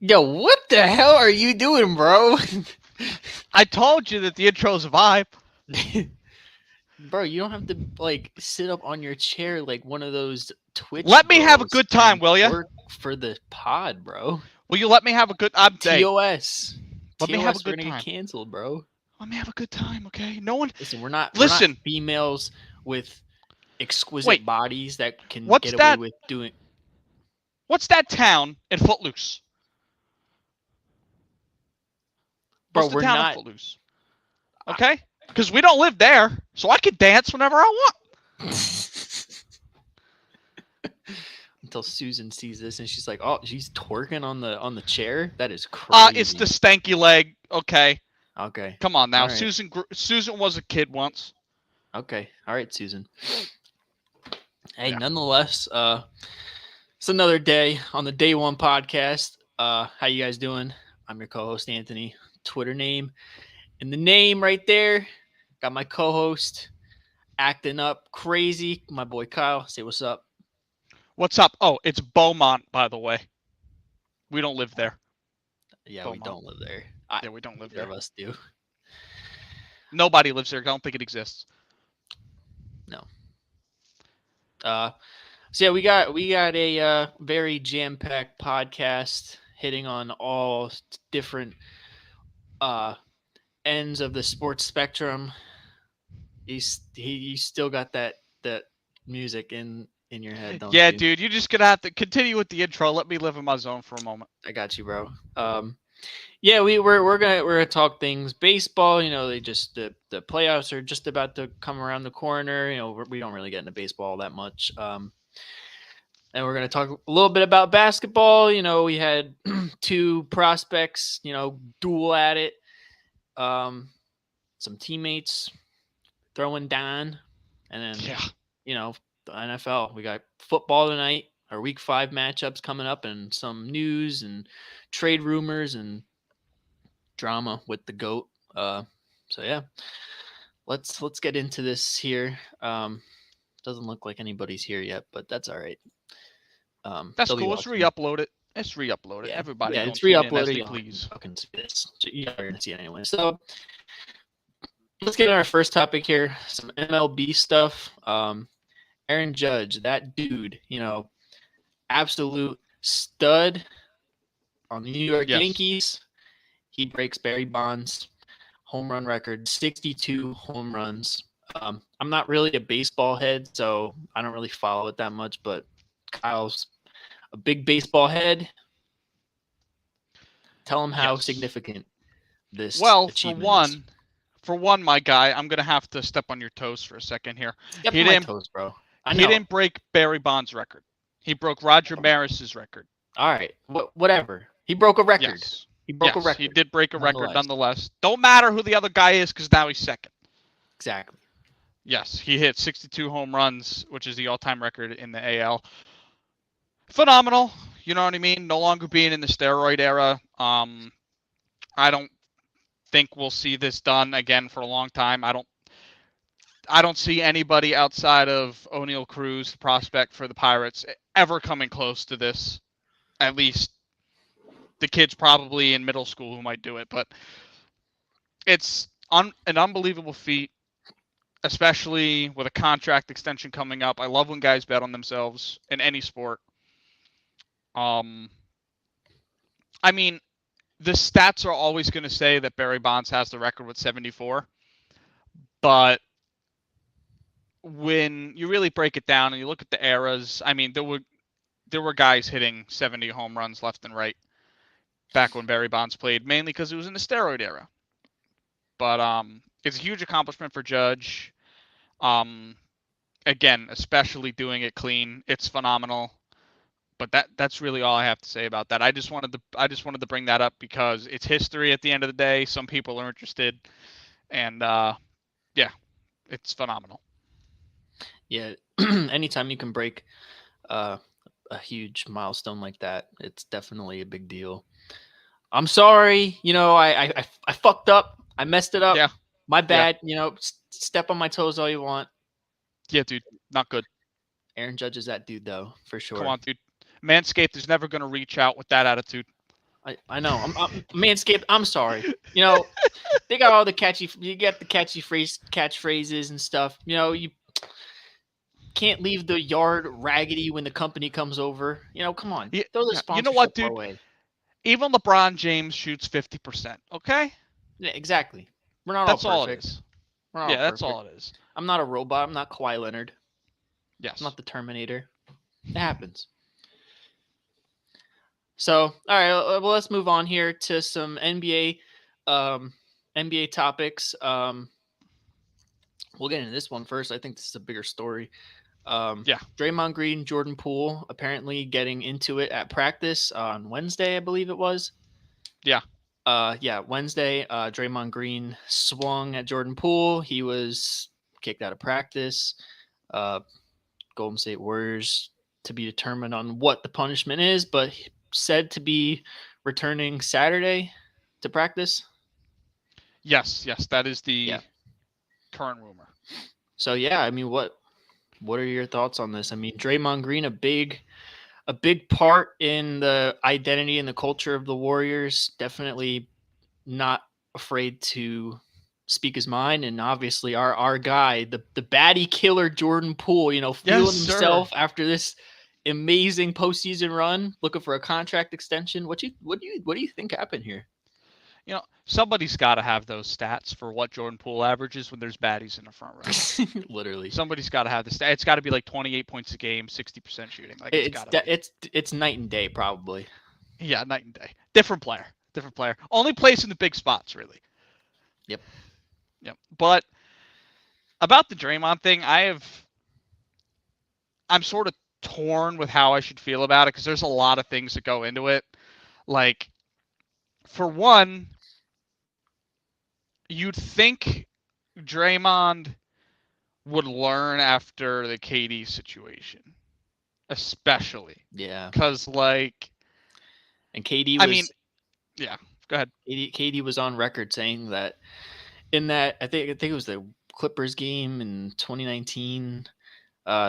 Yo, what the hell are you doing, bro? I told you that the intro's a vibe. Bro, you don't have to like sit up on your chair like one of those Twitch Let me have a girls good time, and will ya? work for the pod, bro. Will you let me have a good? I'm day. TOS. Let me have a TOS, we're good gonna get time. canceled, bro. Let me have a good time, okay? No one. Listen, we're not Listen. females with exquisite Wait. bodies that can What's get away that? with doing. What's that town in Footloose? Bro, What's the we're town in not. Footloose? Okay? Because we don't live there, so I can dance whenever I want. Until Susan sees this and she's like, "Oh, she's twerking on the chair. That is crazy." It's the stanky leg. Okay. Okay. Come on now. All right. Susan was a kid once. Okay. All right, Susan. Hey, Yeah. nonetheless, it's another day on the Day One podcast. How you guys doing? I'm your co-host Anthony. Twitter name and the name right there. Got my co-host acting up crazy. My boy Kyle. Say what's up. What's up? Oh, it's Beaumont, by the way. We don't live there. Yeah, we Beaumont. don't live there. Yeah, we don't live Neither there. of us do. Nobody lives there. I don't think it exists. No. So yeah, we got a very jam-packed podcast hitting on all different uh ends of the sports spectrum. You still got that music in your head, don't Yeah, you? dude, you're just gonna have to continue with the intro. Let me live in my zone for a moment. I got you, bro. Yeah, we're gonna talk things baseball. You know, the playoffs are just about to come around the corner. You know, we don't really get into baseball that much. And we're going to talk a little bit about basketball. You know, we had two prospects, you know, duel at it. Some teammates throwing down. And then, Yeah. you know, the NFL. We got football tonight, our week 5 matchups coming up, and some news and trade rumors and drama with the GOAT. So, yeah, let's get into this here. Doesn't look like anybody's here yet, but that's all right. That's They'll be cool. Let's watching. re-upload it. Let's re-upload it. Yeah, Everybody yeah, go it's and tune in as re-uploaded. they Y'all can please. fucking see this. So y'all are gonna see it anyway. So let's get on our first topic here. Some MLB stuff. Aaron Judge, that dude, you know, absolute stud on the New York Yes. Yankees. He breaks Barry Bonds' home run record, 62 home runs. I'm not really a baseball head, so I don't really follow it that much. But Kyle's a big baseball head. Tell him how Yes. significant this Well, achievement is. for one, my guy, I'm gonna have to step on your toes for a second here. Step He on my didn't toes, bro. I he know. didn't break Barry Bonds' record. He broke Roger Maris's record. All right. Whatever. He broke a record. Yes. He broke a Yes, he record. did break a record Nonetheless. nonetheless. Don't matter who the other guy is because now he's second. Exactly. Yes, he hit 62 home runs, which is the all-time record in the AL. Phenomenal. You know what I mean? No longer being in the steroid era. I don't think we'll see this done again for a long time. I don't see anybody outside of O'Neal Cruz, the prospect for the Pirates, ever coming close to this. At least the kids probably in middle school who might do it, but it's an unbelievable feat, especially with a contract extension coming up. I love when guys bet on themselves in any sport. I mean, the stats are always going to say that Barry Bonds has the record with 74, but when you really break it down and you look at the eras, I mean, there were guys hitting 70 home runs left and right back when Barry Bonds played, mainly because it was in the steroid era. But it's a huge accomplishment for Judge. Again, especially doing it clean, it's phenomenal. But that's really all I have to say about that. I just wanted to bring that up because it's history at the end of the day. Some people are interested, and yeah, it's phenomenal. Yeah. Anytime you can break a huge milestone like that, it's definitely a big deal. I'm sorry. You know, I fucked up. I messed it up. Yeah, My yeah, bad. You know, step on my toes all you want. yeah, dude, not good. Aaron Judge is that dude, though, for Come sure. on, dude. Manscaped is never going to reach out with that attitude. I know. I'm Manscaped. I'm sorry. You know, they got all the catchy. You get the catchphrases and stuff. You know, you can't leave the yard raggedy when the company comes over. You know, come on, Yeah, throw the yeah. You know what, sponsorship our dude? way. Even LeBron James shoots 50%. Okay, Yeah, exactly. We're not all that's all it perfect. is. We're not all Yeah, that's perfect. all it is. I'm not a robot. I'm not Kawhi Leonard. I'm Yes. not the Terminator. It happens. So, all right, well, let's move on here to some NBA topics. We'll get into this one first. I think this is a bigger story. Yeah. Draymond Green, Jordan Poole apparently getting into it at practice on Wednesday, I believe it was. Yeah. Yeah, Wednesday. Draymond Green swung at Jordan Poole. He was kicked out of practice. Uh, Golden State Warriors to be determined on what the punishment is, but said to be returning Saturday to practice. Yes. Yes. That is Yeah. the current rumor. So yeah, I mean, what are your thoughts on this? I mean, Draymond Green, a big part in the identity and the culture of the Warriors. Definitely not afraid to speak his mind, and obviously our guy, the baddie killer Jordan Poole, you know, Yes, feeling sir. himself after this amazing postseason run, looking for a contract extension. What do you think happened here? You know, somebody's got to have those stats for what Jordan Poole averages when there's baddies in the front row. Literally, Somebody's got to have the stat. It's got to be like 28 points a game, 60% shooting. Like it's it's got to be. it's night and day probably. Yeah, night and day. Different player. Different player. Only plays in the big spots, really. Yep. Yep. But about the Draymond thing, I'm sort of torn with how I should feel about it because there's a lot of things that go into it. Like, for one, you'd think Draymond would learn after the KD situation, especially Yeah. because, like, And KD I mean, was yeah. Go ahead. KD was on record saying that in that I think it was the Clippers game in 2019.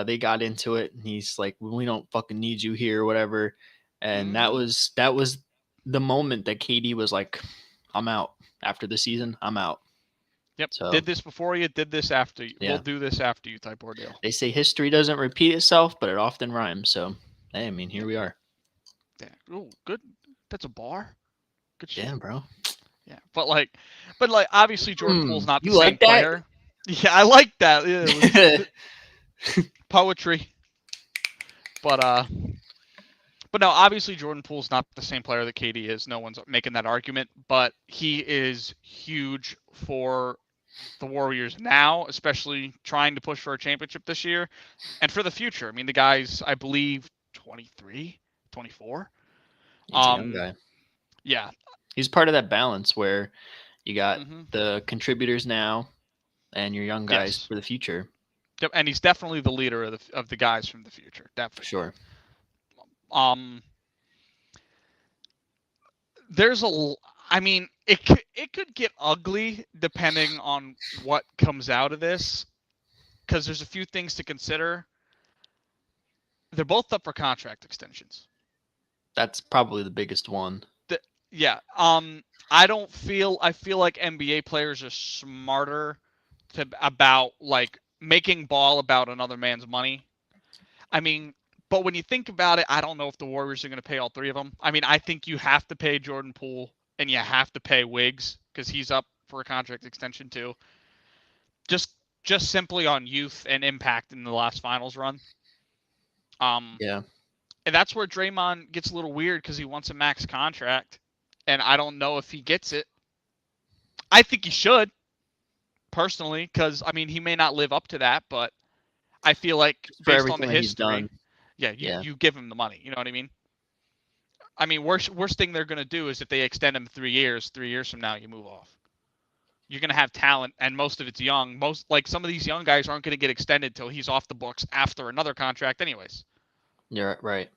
They got into it, and he's like, "We don't fucking need you here, or whatever." And that Mm-hmm. was the moment that KD was like, "I'm out after the season. I'm out." Yep. So Did this before you. Did this after you. We'll yeah, do this after you type ordeal. they say history doesn't repeat itself, but it often rhymes. So hey, I mean, here Yep. we are. Yeah. Oh, good. That's a bar. Good Yeah, shit. bro. Yeah. But like, obviously Jordan Poole's not the You same like that? player. Yeah, I like that. Yeah, it was poetry. But but no, obviously Jordan Poole's not the same player that KD is. No one's making that argument, but he is huge for the Warriors now, especially trying to push for a championship this year and for the future. I mean, the guy's, I believe, 23, 24. He's a young guy. Yeah. He's part of that balance where you got Mm-hmm. the contributors now and your young guys Yes. for the future. Yep. And he's definitely the leader of the guys from the future. For Definitely. sure. Um, there's I mean, it could get ugly depending on what comes out of this, because there's a few things to consider. They're both up for contract extensions. That's probably the biggest one. Yeah. I feel like NBA players are smarter about like making ball about another man's money. I mean, but when you think about it, I don't know if the Warriors are going to pay all three of them. I mean, I think you have to pay Jordan Poole and you have to pay Wiggs because he's up for a contract extension too. Just just simply on youth and impact in the last finals run. Yeah. And that's where Draymond gets a little weird because he wants a max contract, and I don't know if he gets it. I think he should, personally, because I mean he may not live up to that, but I feel like For based on everything the that he's done. history, yeah, Yeah. you give him the money. You know what I mean? I mean, worst thing they're gonna do is if they extend him 3 years. 3 years from now, you move off. You're gonna have talent, and most of it's young. Most like some of these young guys aren't gonna get extended till he's off the books after another contract, anyways. You're right.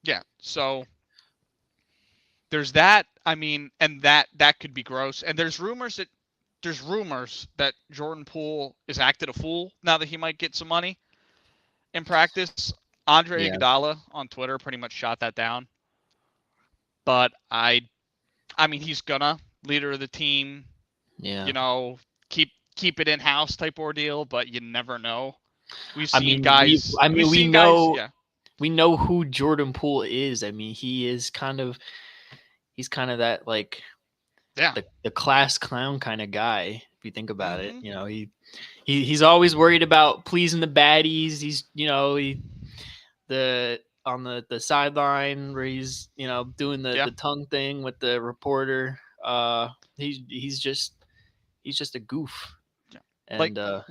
Yeah, so there's that. I mean, and that could be gross. And there's rumors that Jordan Poole is acted a fool now that he might get some money in practice. Andre Yeah. Iguodala on Twitter pretty much shot that down. but I mean, he's gonna leader of the team. Yeah. You know, keep it in house type ordeal, but you never know. We've I seen mean, we guys. I We've mean seen guys. Yeah, we know who Jordan Poole is. I mean, he's kind of that like yeah. the class clown kind of guy. If you think about it, Hmm. you know, he's always worried about pleasing the baddies. He's the on the sideline where he's doing Yeah. the tongue thing with the reporter. He's just a goof, Yeah. Like and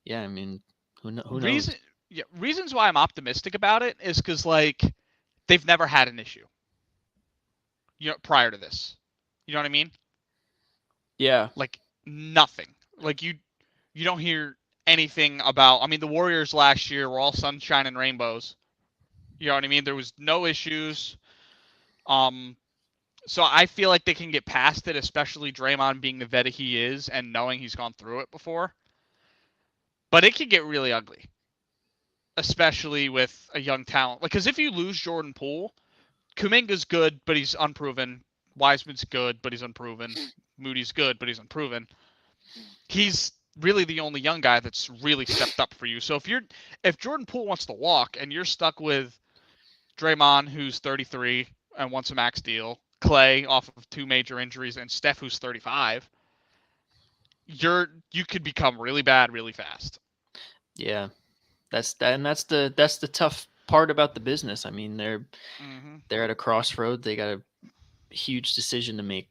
yeah, I mean, who reason. knows? Yeah, reasons why I'm optimistic about it is because like they've never had an issue. Prior to this, you know what I mean? Yeah, Like nothing. Like you don't hear anything about. I mean, the Warriors last year were all sunshine and rainbows. You know what I mean? There was no issues. Um, so I feel like they can get past it, especially Draymond being the vet he is and knowing he's gone through it before. But it can get really ugly, especially with a young talent. Like, because if you lose Jordan Poole, Kuminga's good, but he's unproven. Wiseman's good, but he's unproven. Moody's good, but he's unproven. He's really the only young guy that's really stepped up for you. So if Jordan Poole wants to walk and you're stuck with Draymond, who's 33 and wants a max deal, Clay off of 2 major injuries, and Steph, who's 35, you could become really bad really fast. yeah. That's the tough part about the business. I mean, Mm-hmm. they're at a crossroad. They got a huge decision to make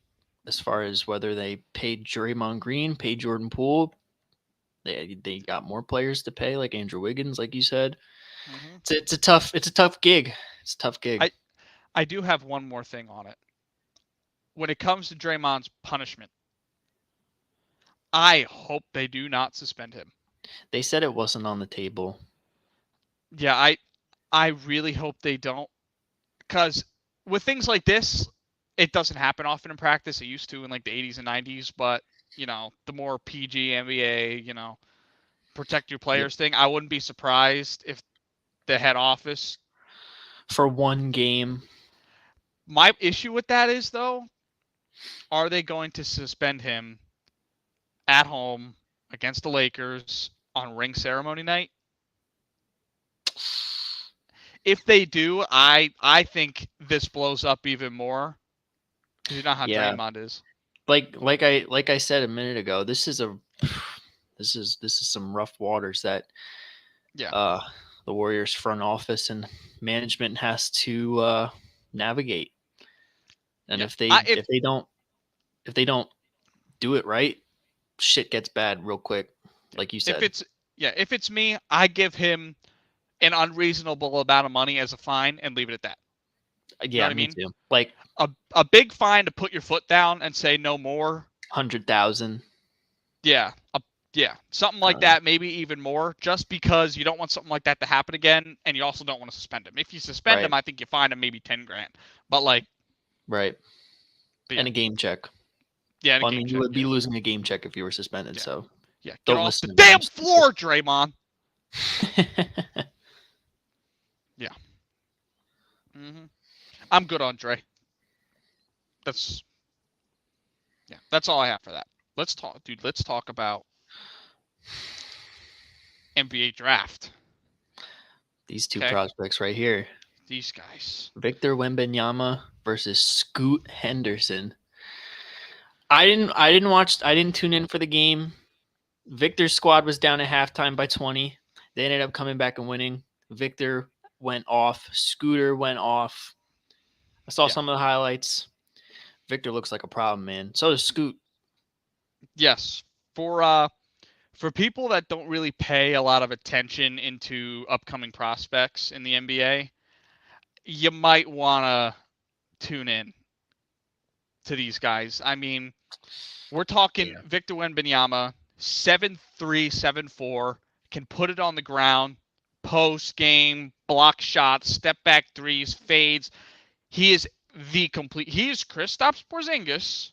as far as whether they pay Draymond Green, pay Jordan Poole. They got more players to pay, like Andrew Wiggins, like you said. Mm-hmm. It's a tough gig. It's a tough gig. I do have one more thing on it. When it comes to Draymond's punishment, I hope they do not suspend him. They said it wasn't on the table. Yeah, I really hope they don't, because with things like this, it doesn't happen often in practice. It used to in like the 80s and 90s, but the more PG NBA, protect your Yeah. players thing, I wouldn't be surprised if the head office. For one game. My issue with that is though, are they going to suspend him at home against the Lakers on ring ceremony night? If they do, I think this blows up even more because you know how Yeah. Draymond is. Like I said a minute ago, this is some rough waters that Yeah, uh the Warriors front office and management has to navigate. And yeah. I if they don't do it right, shit gets bad real quick, like you if said. it's yeah if it's me, I give him an unreasonable amount of money as a fine and leave it at that. You know Yeah, what I me mean? too. Like A big fine to put your foot down and say no more. 100,000. Yeah, yeah, something like Uh, that, maybe even more, just because you don't want something like that to happen again, and you also don't want to suspend him. If you suspend right, him, I think you fine him maybe 10 grand. But like, right. but yeah, And a game check. yeah, and a Well, I game mean, you check. would be Yeah, losing a game check if you were suspended. yeah, So yeah. Get don't off the listen to me. damn I'm stupid. floor, Draymond. Yeah. I'm good on Dre. That's that's all I have for that. Let's talk, dude. Let's talk about NBA draft. These two Okay, prospects right here. these guys. Victor Wembanyama versus Scoot Henderson. I didn't tune in for the game. Victor's squad was down at halftime by 20. They ended up coming back and winning. Victor went off. Scooter went off. I saw Yeah. some of the highlights. Victor looks like a problem, man. So does Scoot. Yes. For people that don't really pay a lot of attention into upcoming prospects in the NBA, you might want to tune in to these guys. I mean, we're talking Yeah. Victor Wembanyama, 7'3", 7'4", can put it on the ground, post game, block shots, step back threes, fades. He is he is Kristaps Porzingis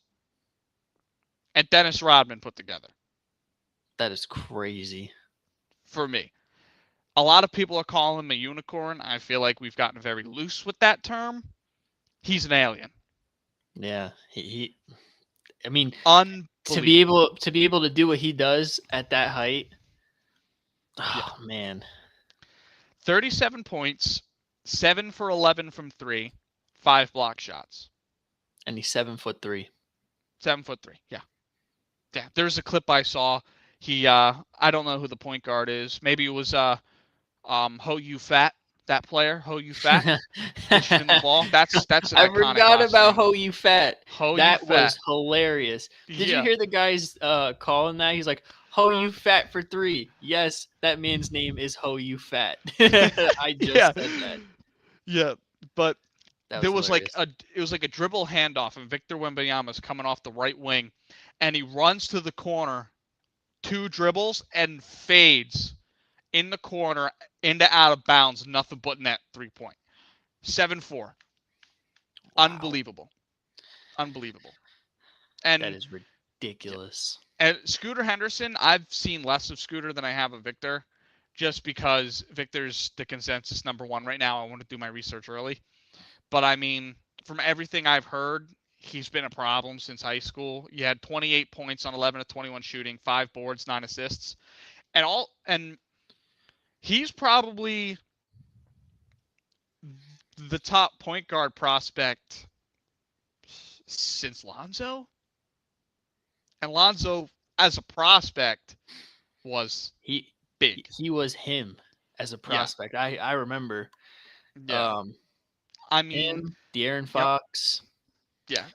and Dennis Rodman put together That is crazy. for me. A lot of people are calling him a unicorn. I feel like we've gotten very loose with that term. He's an alien. Yeah, he I mean, to be Unbelievable. able to do what he does at that height. Yeah. Oh man. 37 points, 7 for 11 from 3, 5 block shots. And he's 7'3". 7'3". Yeah. Yeah. There's a clip I saw. He I don't know who the point guard is. Maybe it was Ho You Fat, that player, Ho You Fat, dishing in the ball. That's an I iconic forgot last about name. Ho You Fat. Ho You That Fat. was hilarious. Did you Yeah. hear the guys calling that? He's like, Ho You Fat for 3. Yes, that man's name is Ho You Fat. I Yeah. just said that. Yeah. But That there was was like hilarious. a dribble handoff, and Victor Wembanyama's coming off the right wing, and he runs to the corner, 2 dribbles, and fades in the corner into out of bounds, nothing but net 3-point. 7-4. Wow. Unbelievable. That And is ridiculous. and Scooter Henderson, I've seen less of Scooter than I have of Victor, just because Victor's the consensus number 1 right now. I want to do my research early. But I mean, from everything I've heard, he's been a problem since high school. He had 28 points on 11 of 21 shooting, 5 boards, 9 assists. And he's probably the top point guard prospect since Lonzo. And Lonzo, as a prospect, was big. He was him as a prospect. Yeah. I remember. Yeah. I mean, him, De'Aaron Fox. Yeah.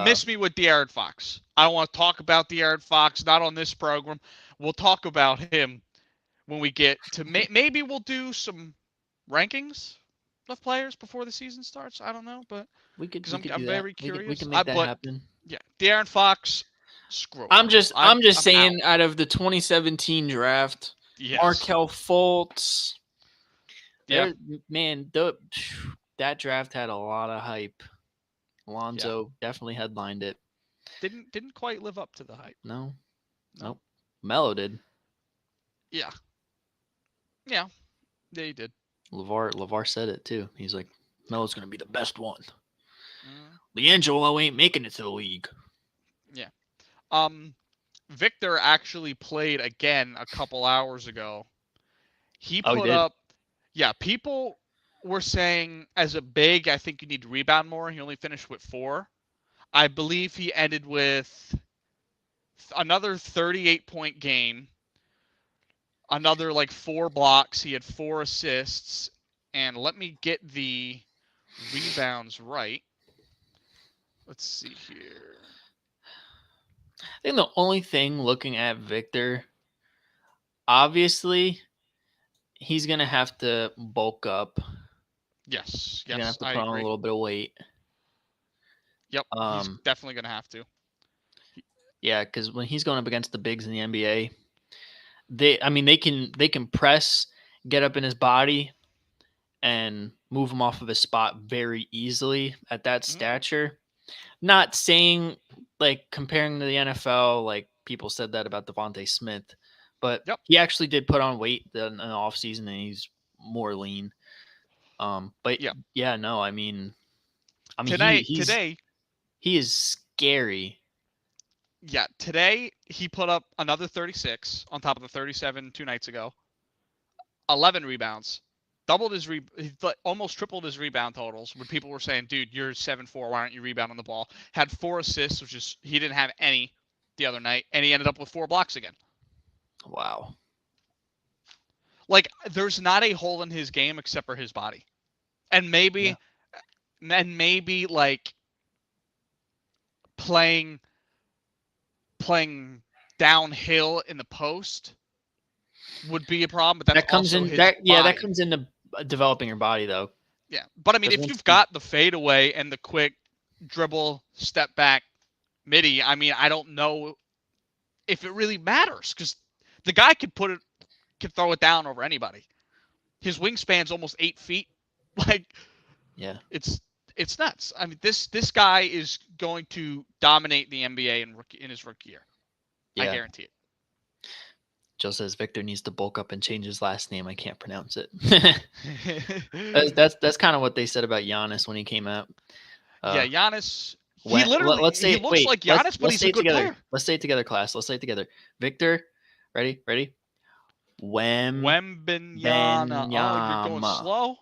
Miss me with De'Aaron Fox. I don't want to talk about De'Aaron Fox, not on this program. We'll talk about him when we get to maybe we'll do some rankings of players before the season starts. I don't know, but because I'm very curious. We can make that happen. Yeah, De'Aaron Fox. Screw. I'm just saying, out of the 2017 draft, yes. Markelle Fultz. Yeah, man, that draft had a lot of hype. Lonzo definitely headlined it. Didn't quite live up to the hype. No. Nope. Melo did. Yeah. Yeah, he did. LeVar said it too. He's like, Melo's gonna be the best one. LiAngelo ain't making it to the league. Yeah. Victor actually played again a couple hours ago. He put up. Yeah, people were saying as a big, I think you need to rebound more. He only finished with 4. I believe he ended with another 38-point game. Another 4 blocks. He had 4 assists. And let me get the rebounds right. Let's see here. I think the only thing looking at Victor, obviously, he's going to have to bulk up. Yes. He's going to have to put on a little bit of weight. Yep. He's definitely going to have to. Yeah, because when he's going up against the bigs in the NBA, they can press, get up in his body, and move him off of his spot very easily at that stature. Not saying comparing to the NFL, like people said that about Devontae Smith, but he actually did put on weight in the offseason and he's more lean. But no, I mean today he is scary. Yeah, today he put up another 36 on top of the 37 2 nights ago. 11 rebounds. Doubled his almost tripled his rebound totals when people were saying, dude, you're 7'4", why aren't you rebounding the ball? Had 4 assists, which is he didn't have any the other night, and he ended up with 4 blocks again. Wow. There's not a hole in his game except for his body. And maybe playing downhill in the post would be a problem, but that comes into developing your body though. Yeah, but I mean, if you've got the fadeaway and the quick dribble, step back, midi, I mean, I don't know if it really matters because the guy could throw it down over anybody. His wingspan's almost 8 feet. It's nuts. I mean, this guy is going to dominate the NBA in his rookie year. Yeah. I guarantee it. Joe says Victor needs to bulk up and change his last name. I can't pronounce it. That's kind of what they said about Giannis when he came out. Yeah, Giannis. He When literally let's he say looks wait, like Giannis, but let's he's say a it good together. player. Let's say it together, class. Let's say it together. Victor, ready? Wembenyama. Oh, you're going Benyama. slow.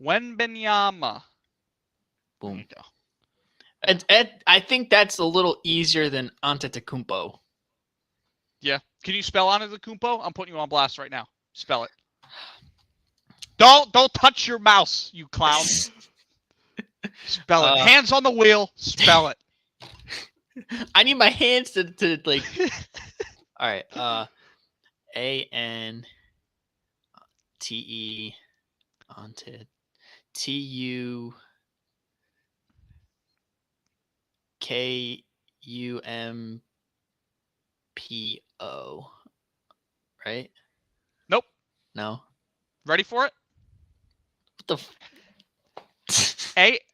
Wembenyama. There Boom. you go. And I think that's a little easier than Antetokounmpo. Yeah. Can you spell Antetokounmpo? I'm putting you on blast right now. Spell it. Don't touch your mouse, you clown. Spell it. Hands on the wheel. Spell it. I need my hands to like. All right. ANTE Ante TUKUMPO. Right? Nope. No. Ready for it? What the?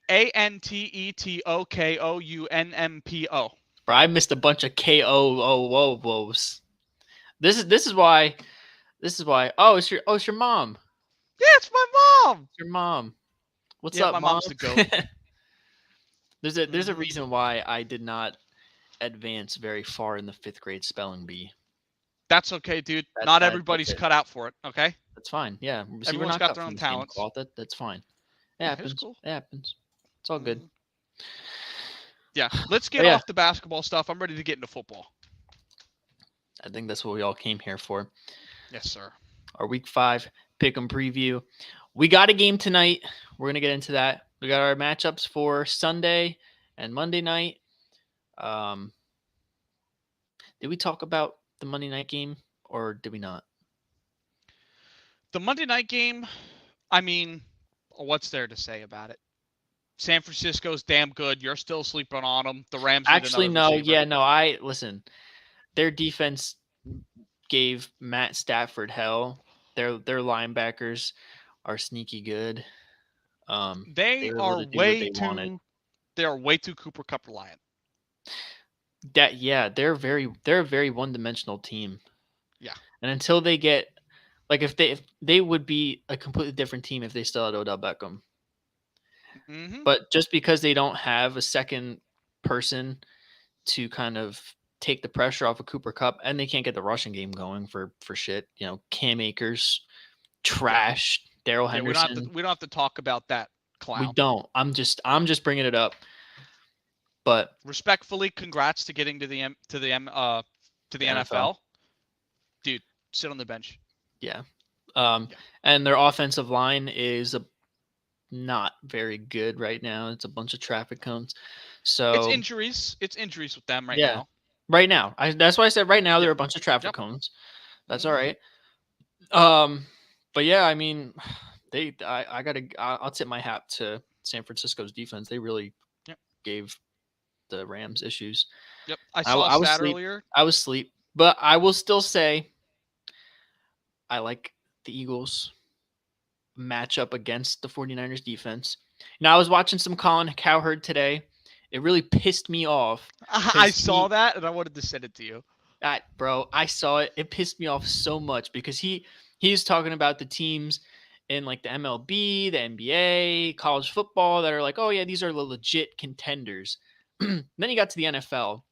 ANTETOKOUNMPO. Bro, I missed a bunch of KOOs. This is why. Oh, it's your mom. Yeah, it's my mom. It's your mom. What's Yeah, up, my mom? mom's the goat. There's a reason why I did not advance very far in the 5th grade spelling bee. That's okay, dude. Not everybody's cut out for it. Okay. That's fine. Yeah. See, Everyone's we're not got cut their from own the same talents. cloth. That's fine. It Yeah, happens. it's cool. It happens. It's all good. Yeah. Let's get off the basketball stuff. I'm ready to get into football. I think that's what we all came here for. Yes, sir. Our week 5 pick'em preview. We got a game tonight. We're gonna get into that. We got our matchups for Sunday and Monday night. Did we talk about the Monday night game or did we not? The Monday night game, I mean, what's there to say about it? San Francisco's damn good. You're still sleeping on them. The Rams Actually, need another no. receiver. Yeah, no. Listen. Their defense gave Matt Stafford hell. Their linebackers are sneaky good. They are way too Cooper Kupp reliant. They're a very one-dimensional team. Yeah. And until they get if they would be a completely different team if they still had Odell Beckham. Mm-hmm. But just because they don't have a second person to kind of take the pressure off of Cooper Kupp, and they can't get the rushing game going for shit. Cam Akers, trash. Darrell Henderson. We don't have to talk about that clown. We don't. I'm just bringing it up. But respectfully, congrats to getting to the NFL. Dude, sit on the bench. Yeah. And their offensive line is not very good right now. It's a bunch of traffic cones. So it's injuries. It's injuries with them right now. Right now. That's why I said right now they're a bunch of traffic cones. That's all right. But yeah, I mean, I'll tip my hat to San Francisco's defense. They really gave the Rams issues. Yep. I saw a stat earlier. I was asleep, but I will still say I like the Eagles matchup against the 49ers defense. Now, I was watching some Colin Cowherd today. It really pissed me off. I saw that, and I wanted to send it to you. Bro, I saw it. It pissed me off so much because he's talking about the teams in like the MLB, the NBA, college football that are like, oh yeah, these are the legit contenders. Then he got to the NFL,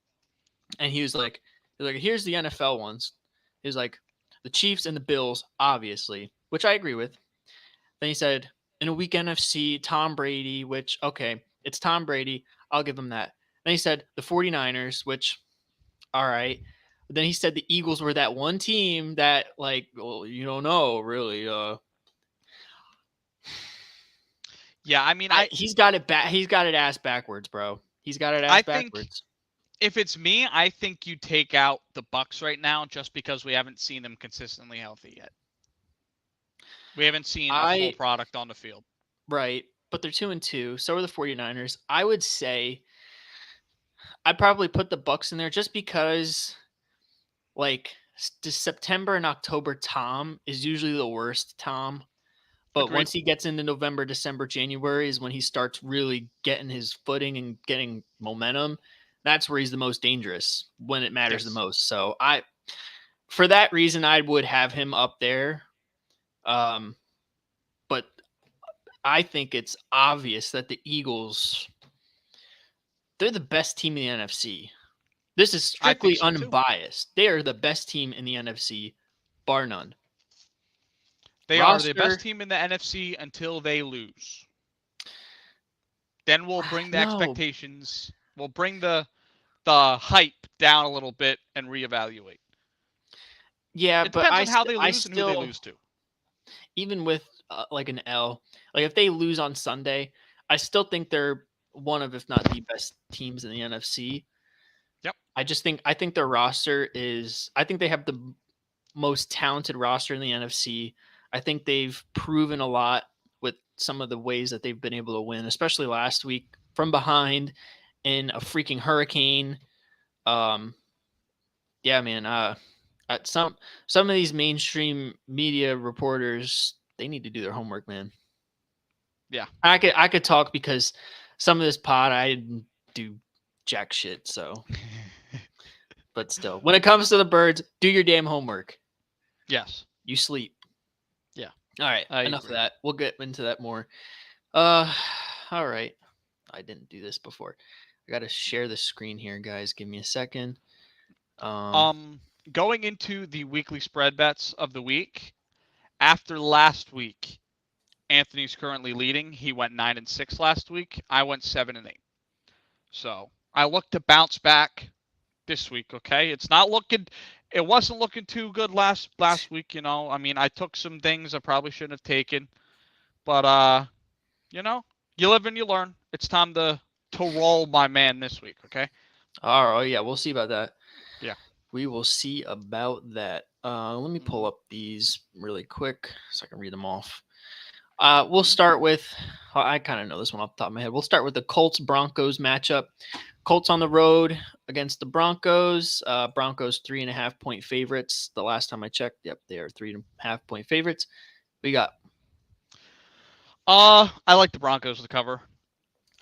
and he was like, here's the NFL ones. He was like, the Chiefs and the Bills, obviously, which I agree with. Then he said, in a week NFC, Tom Brady, which, okay, it's Tom Brady. I'll give him that. Then he said the 49ers, which, all right. But then he said the Eagles were that one team that, like, well, you don't know, really. Yeah, I mean, he's got it back. He's got it ass backwards, bro. He's got it ass backwards. If it's me, I think you take out the Bucs right now just because we haven't seen them consistently healthy yet. We haven't seen a full product on the field. Right, but they're 2-2. So are the 49ers. I would say I'd probably put the Bucs in there just because, like, September and October Tom is usually the worst Tom. But Agreed. Once he gets into November, December, January is when he starts really getting his footing and getting momentum. That's where he's the most dangerous when it matters the most. So for that reason, I would have him up there. But I think it's obvious that the Eagles they're the best team in the NFC. This is I think strictly so too. unbiased. They are the best team in the NFC, bar none. They are the best Roster, team in the NFC until they lose. Then we'll bring the no. expectations, we'll bring the hype down a little bit and reevaluate. Yeah, It but depends on how they I lose and who they still, lose to. even with like an L, like if they lose on Sunday, I still think they're one of, if not the best teams in the NFC. Yep. I think their roster is. I think they have the most talented roster in the NFC. I think they've proven a lot with some of the ways that they've been able to win, especially last week from behind in a freaking hurricane. Um, yeah, man. Some of these mainstream media reporters, they need to do their homework, man. Yeah. I could talk because some of this pod I didn't do jack shit. So, but still, when it comes to the birds, do your damn homework. Yes. You sleep. Yeah. All right, I enough of agree. that. We'll get into that more. Uh, all right. I didn't do this before. I got to share the screen here, guys. Give me a second. Um, Um, Going into the weekly spread bets of the week, after last week, Anthony's currently leading. He went 9-6 last week. I went 7-8. So I look to bounce back this week. Okay, it's not looking. It wasn't looking too good last week. I mean, I took some things I probably shouldn't have taken, but you know, you live and you learn. It's time to roll my man this week. Okay. all right, yeah, we'll see about that. Yeah. We will see about that. Let me pull Hmm. up these really quick so I can read them off. We'll Hmm. start with. I kind of know this one off the top of my head. We'll start with the Colts Broncos matchup. Colts on the road against the Broncos. Broncos 3.5 point favorites. The last time I checked, yep, they are 3.5 point favorites. We got. I like the Broncos to cover.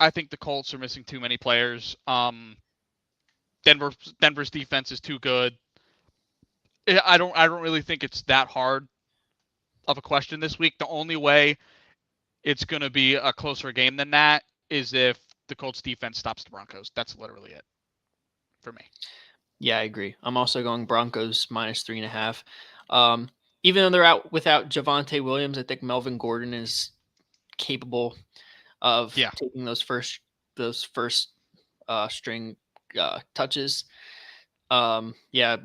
I think the Colts are missing too many players. Denver's defense is too good. I don't really think it's that hard of a question this week. The only way it's going to be a closer game than that is if the Colts defense stops the Broncos. That's literally it for me. Yeah, I agree. I'm also going Broncos -3.5. Even though they're out without Javonte Williams, I think Melvin Gordon is capable of Yeah. taking those first string touches. Yeah,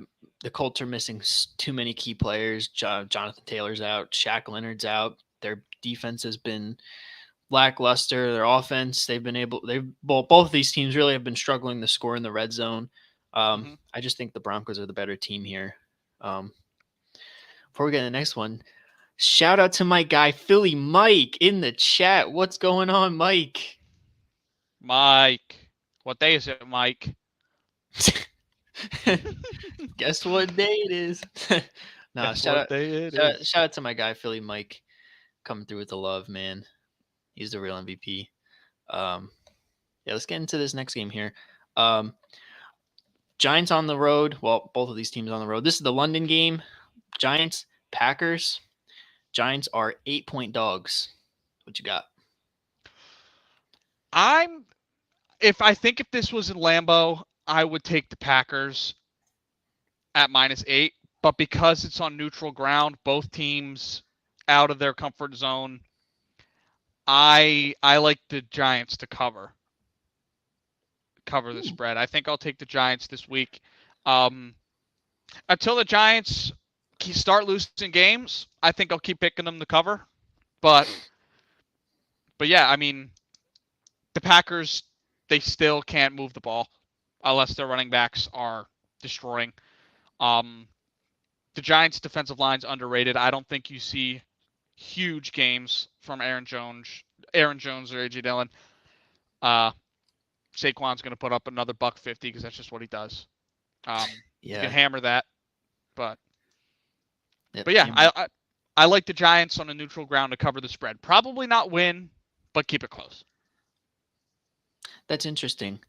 the Colts are missing too many key players. Jonathan Taylor's out. Shaq Leonard's out. Their defense has been lackluster. Their offense, both of these teams really have been struggling to score in the red zone. Hmm. I just think the Broncos are the better team here. Um, Before we get to the next one, shout out to my guy Philly Mike in the chat. What's going on, Mike? Mike. What day is it, Mike? Guess what day it is? Nah, Guess what day it is. shout out to my guy Philly Mike coming through with the love, man. He's the real MVP. Yeah, let's get into this next game here. Um, Giants on the road. Well, both of these teams on the road. This is the London game. Giants, Packers. Giants are 8 point dogs. What you got? I'm if this was in Lambeau, I would take the Packers at -8. But because it's on neutral ground, both teams out of their comfort zone, I like the Giants to cover the Ooh. spread. I think I'll take the Giants this week. Um, until the Giants start losing games, I think I'll keep picking them to cover. But yeah, I mean, the Packers, they still can't move the ball unless their running backs are destroying. Um, the Giants' defensive line's underrated. I don't think you see huge games from Aaron Jones or AJ Dillon. Uh, Saquon's going to put up another $150 because that's just what he does. You can Yeah. hammer that, but Yep. yeah, I like the Giants on a neutral ground to cover the spread. Probably not win, but keep it close. That's interesting.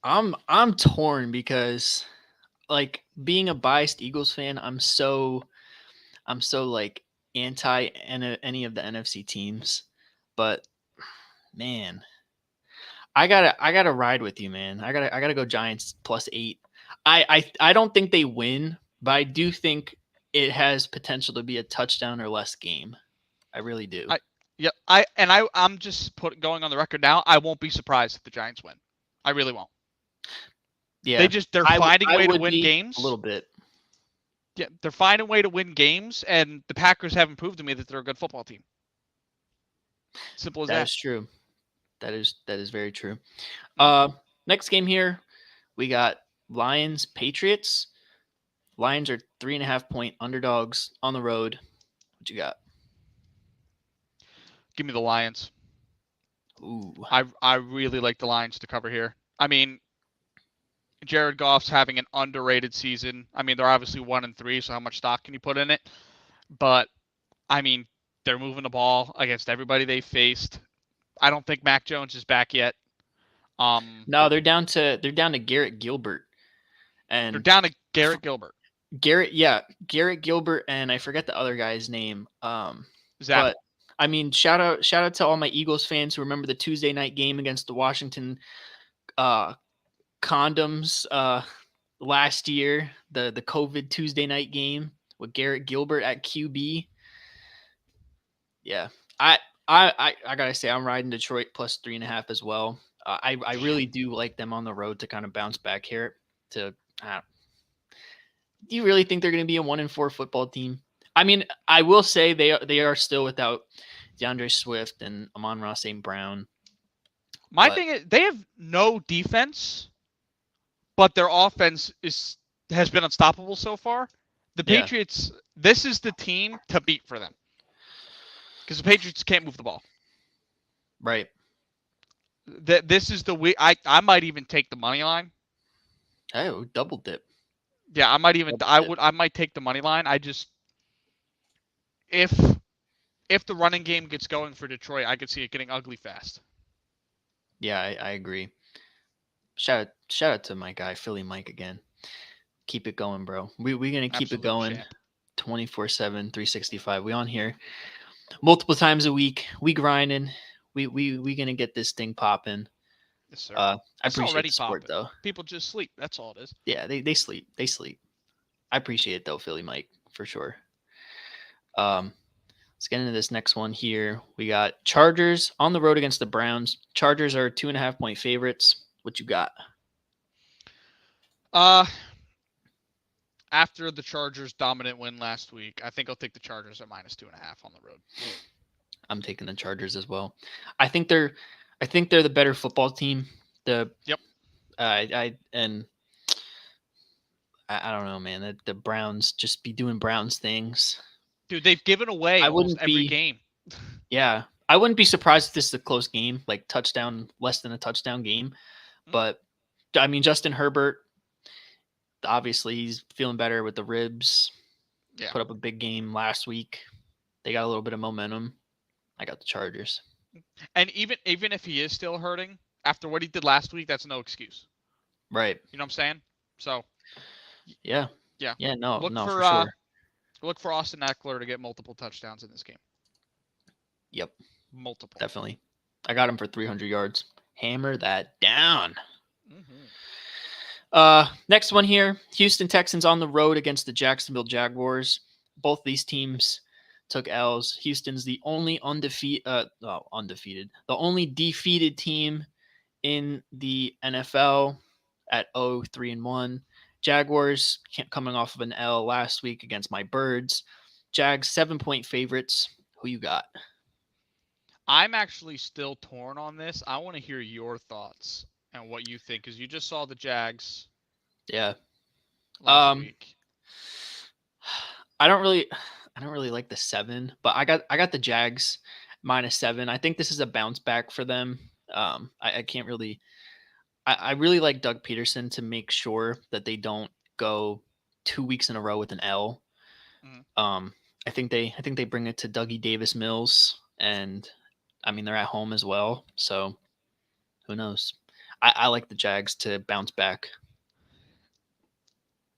I'm torn because like being a biased Eagles fan, I'm so like anti any of the NFC teams. But man, I gotta ride with you, man. I gotta go Giants +8. I don't think they win, but I do think it has potential to be a touchdown or less game. I really do. I yeah, I'm just going on the record now. I won't be surprised if the Giants win. I really won't. Yeah, They're I finding a I way to would win be a games. little bit. Yeah, they're finding a way to win games, and the Packers haven't proved to me that they're a good football team. Simple as That that. is true. That is very true. Mm-hmm. Next game here, we got Lions Patriots. Lions are 3.5 point underdogs on the road. What you got? Give me the Lions. Ooh, I really like the Lions to cover here. I mean, Jared Goff's having an underrated season. I mean, they're obviously 1-3, so how much stock can you put in it? But I mean, they're moving the ball against everybody they faced. I don't think Mac Jones is back yet. no, they're down to Garrett Gilbert They're and down to Garrett Gilbert. Garrett Gilbert, and I forget the other guy's name. But Zapple. I mean, shout out to all my Eagles fans who remember the Tuesday night game against the Washington uh, Condoms last year, the COVID Tuesday night game with Garrett Gilbert at QB. Yeah, I I gotta say I'm riding Detroit +3.5 as well. I really Damn. do like them on the road to kind of bounce back here. To do you really think they're going to be a 1-4 football team? I mean, I will say they are still without DeAndre Swift and Amon-Ra St. Brown, My but thing is they have no defense, but their offense has been unstoppable so far. The yeah, Patriots, this is the team to beat for them because the Patriots can't move the ball. right. This is the week. I might even take the money line. Oh, double dip. Yeah, Double dip. I might take the money line. I just if if the running game gets going for Detroit, I could see it getting ugly fast. Yeah, I agree. Shout out to my guy Philly Mike again. Keep it going, bro. We're gonna keep it Absolute going champ. 24/7, 365. We on here multiple times a week. We grinding. We gonna get this thing popping. Yes, sir. I It's appreciate already the support popping. though. People just sleep. That's all it is. Yeah, they sleep. They sleep. I appreciate it though, Philly Mike, for sure. Um, let's get into this next one here. We got Chargers on the road against the Browns. Chargers are 2.5 point favorites. What you got? Uh, After the Chargers' dominant win last week, I think I'll take the Chargers at -2.5 on the road. I'm taking the Chargers as well. I think they're the better football team. The Yep. I don't know, man. The Browns just be doing Browns things. Dude, they've given away I almost wouldn't every be game. Yeah. I wouldn't be surprised if this is a close game, like touchdown, less than a touchdown game. But I mean, Justin Herbert, obviously he's feeling better with the ribs. Yeah. Put up a big game last week. They got a little bit of momentum. I got the Chargers. And even if he is still hurting after what he did last week, that's no excuse. Right. You know what I'm saying? So Yeah. yeah, Yeah. No. look No. for For sure. Austin Eckler to get multiple touchdowns in this game. Yep. Multiple. Definitely. I got him for 300 yards. Hammer that down. Mm-hmm. Next one here. Houston Texans on the road against the Jacksonville Jaguars. Both these teams took L's. Houston's the only undefeated, the only defeated team in the NFL at 0-3-1. Jaguars coming off of an L last week against my Birds. Jags 7-point favorites. Who you got? I'm actually still torn on this. I want to hear your thoughts and what you think, because you just saw the Jags Yeah. last week. I don't really like the 7, but I got the Jags -7. I think this is a bounce back for them. I can't really. I really like Doug Peterson to make sure that they don't go 2 weeks in a row with an L. Mm-hmm. I think they bring it to Dougie Davis Mills, and I mean they're at home as well, so who knows? I like the Jags to bounce back.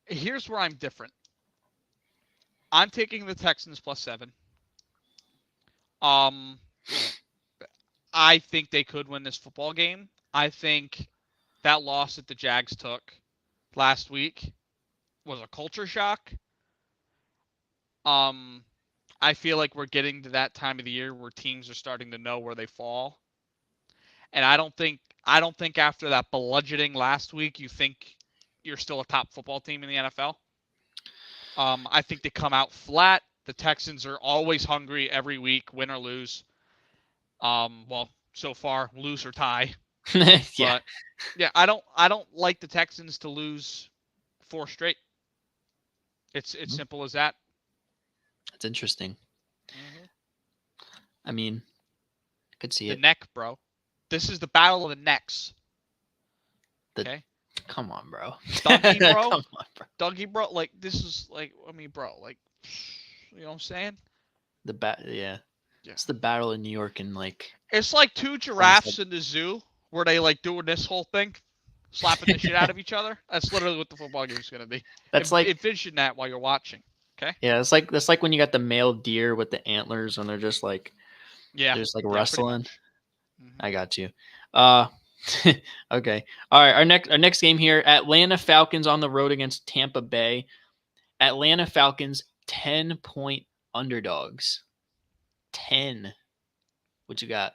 Here's where I'm different. I'm taking the Texans +7. I think they could win this football game. I think that loss that the Jags took last week was a culture shock. Um, I feel like we're getting to that time of the year where teams are starting to know where they fall, and I don't think after that bludgeoning last week, you think you're still a top football team in the NFL. I think they come out flat. The Texans are always hungry every week, win or lose. Well, so far lose or tie, Yeah, but yeah, I don't like the Texans to lose four straight. It's Mhm. simple as that. That's interesting. hmm I mean, I could see The it. neck, bro. This is the battle of the necks. The Okay, Come on, bro. Dougie, bro. Come on, bro. Dougie, bro. Like this is like I mean, bro. Like you know what I'm saying? Yeah, Yeah. it's the battle in New York in like It's like two 27. giraffes in the zoo where they like doing this whole thing, slapping the shit out of each other. That's literally what the football game's gonna be. That's like Envision that while you're watching. Okay. Yeah, it's like that's like when you got the male deer with the antlers and Yeah. they're just like Yeah. Pretty rustling. much. hmm I got you. Uh okay. All right, our next game here, Atlanta Falcons on the road against Tampa Bay. Atlanta Falcons 10-point underdogs. 10. What you got?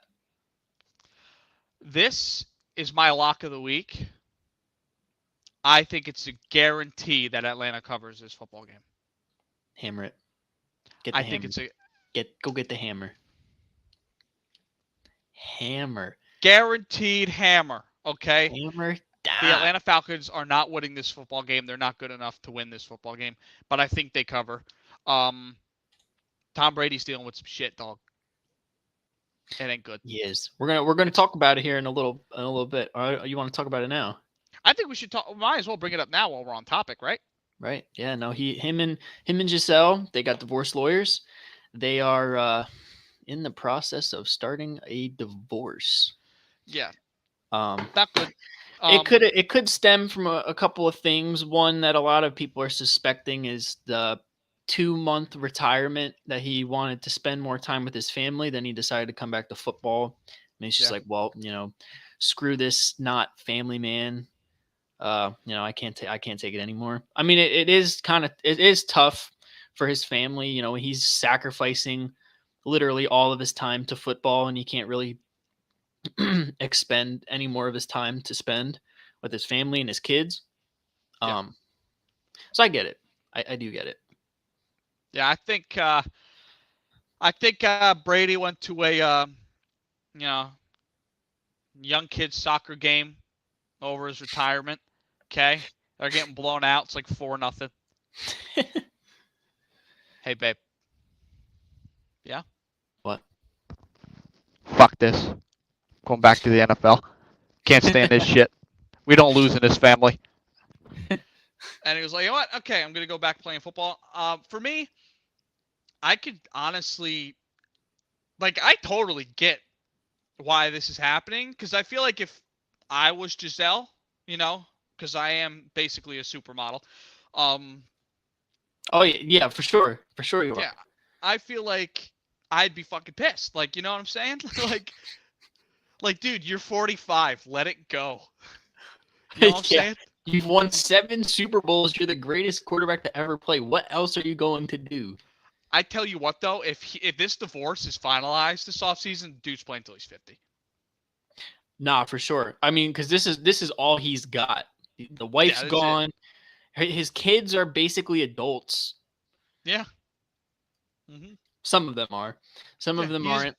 This is my lock of the week. I think it's a guarantee that Atlanta covers this football game. Hammer it. Get I the think hammer. it's a Go get the hammer. Hammer. guaranteed hammer. Okay. Hammer The down. Atlanta Falcons are not winning this football game. They're not good enough to win this football game, but I think they cover. Um, Tom Brady's dealing with some shit, dog. It ain't good. He is. We're gonna It's. talk about it here in a little bit. You want to talk about it now? I think we should talk. Might as well bring it up now while we're on topic, right? Right. Yeah, no, him and Giselle, they got divorce lawyers. They are in the process of starting a divorce. Yeah, Um not good. it could stem from a couple of things. One that a lot of people are suspecting is the 2-month retirement that he wanted to spend more time with his family. Then he decided to come back to football. And he's just Yeah, like, well, screw this not family man. I can't take it anymore. I mean, it is tough for his family. He's sacrificing literally all of his time to football, and he can't really expend any more of his time to spend with his family and his kids. yeah, So I get it. I do get it. yeah. I think Brady went to a you know young kids soccer game over his retirement. Okay, they're getting blown out. It's like 4-0. Hey, babe. Yeah. What? Fuck this. Going back to the NFL. Can't stand this shit. We don't lose in this family. And he was like, you know what? Okay, I'm gonna go back playing football. For me, I could honestly, like, I totally get why this is happening because I feel like if I was Giselle, because I am basically a supermodel, um, Oh yeah, for sure you are. yeah, I feel like I'd be fucking pissed. Like, you know what I'm saying? like, dude, you're 45. Let it go. You know what I'm Yeah, saying? you've won 7 Super Bowls. You're the greatest quarterback to ever play. What else are you going to do? I tell you what, though, if this divorce is finalized this offseason, dude's playing until he's 50. Nah, for sure. I mean, because this is all he's got. The wife's Yeah, that's it. gone. His kids are basically adults. Yeah. hmm Some of them are. Some of Yeah, them he's aren't.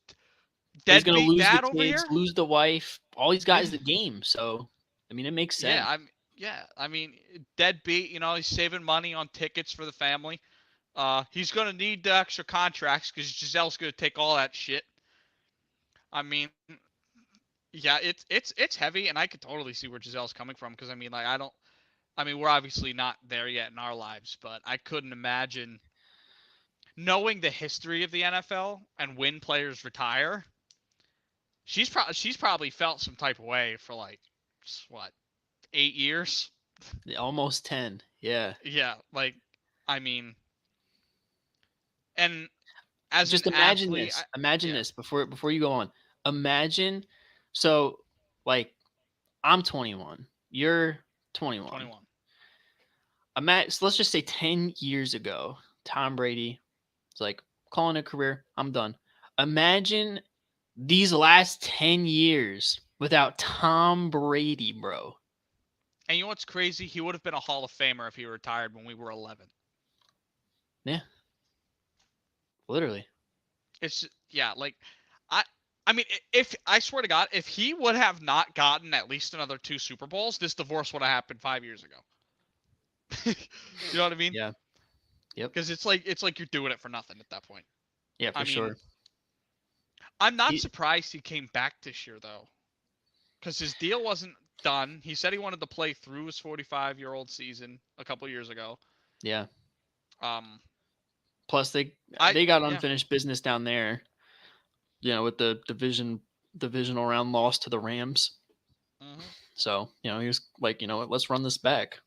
He's gonna deadbeat lose the dad over kids, here. lose the wife. All he's got Yeah. is the game. So, I mean, it makes Yeah, sense. I mean, deadbeat. He's saving money on tickets for the family. He's gonna need the extra contracts because Giselle's gonna take all that shit. I mean, yeah, it's heavy, and I could totally see where Giselle's coming from because I mean, like, I don't. I mean, we're obviously not there yet in our lives, but I couldn't imagine knowing the history of the NFL and when players retire. She's probably felt some type of way for like what 8 years. Almost 10. Yeah. Yeah, like I mean, and as an Just imagine athlete, this. Imagine yeah, this before you go on. Imagine so like I'm 21. You're 21. 21. So let's just say 10 years ago, Tom Brady was like, calling a career. I'm done. Imagine these last 10 years without Tom Brady, bro. And you know what's crazy? He would have been a Hall of Famer if he retired when we were 11. Yeah. Literally. It's like I I mean, if I swear to God, if he would have not gotten at least another 2 Super Bowls, this divorce would have happened 5 years ago. You know what I mean? Yeah. Yep. Because it's like you're doing it for nothing at that point. Yeah, I for mean, sure. I'm not He, surprised he came back this year though, because his deal wasn't done. He said he wanted to play through his 45-year-old season a couple years ago. yeah. Um, Plus I they got yeah. unfinished business down there, with the divisional round loss to the Rams. Hmm. So, he was like, what, let's run this back.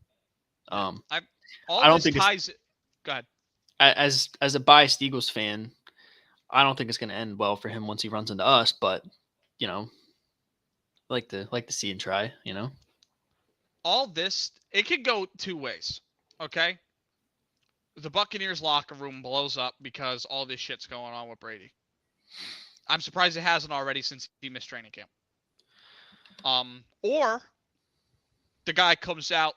Yeah. I all I don't this think it's ties. Go ahead. as a biased Eagles fan, I don't think it's going to end well for him once he runs into us, but like to see and try. All this it could go 2 ways. Okay. The Buccaneers locker room blows up because all this shit's going on with Brady. I'm surprised it hasn't already since he missed training camp. Or the guy comes out,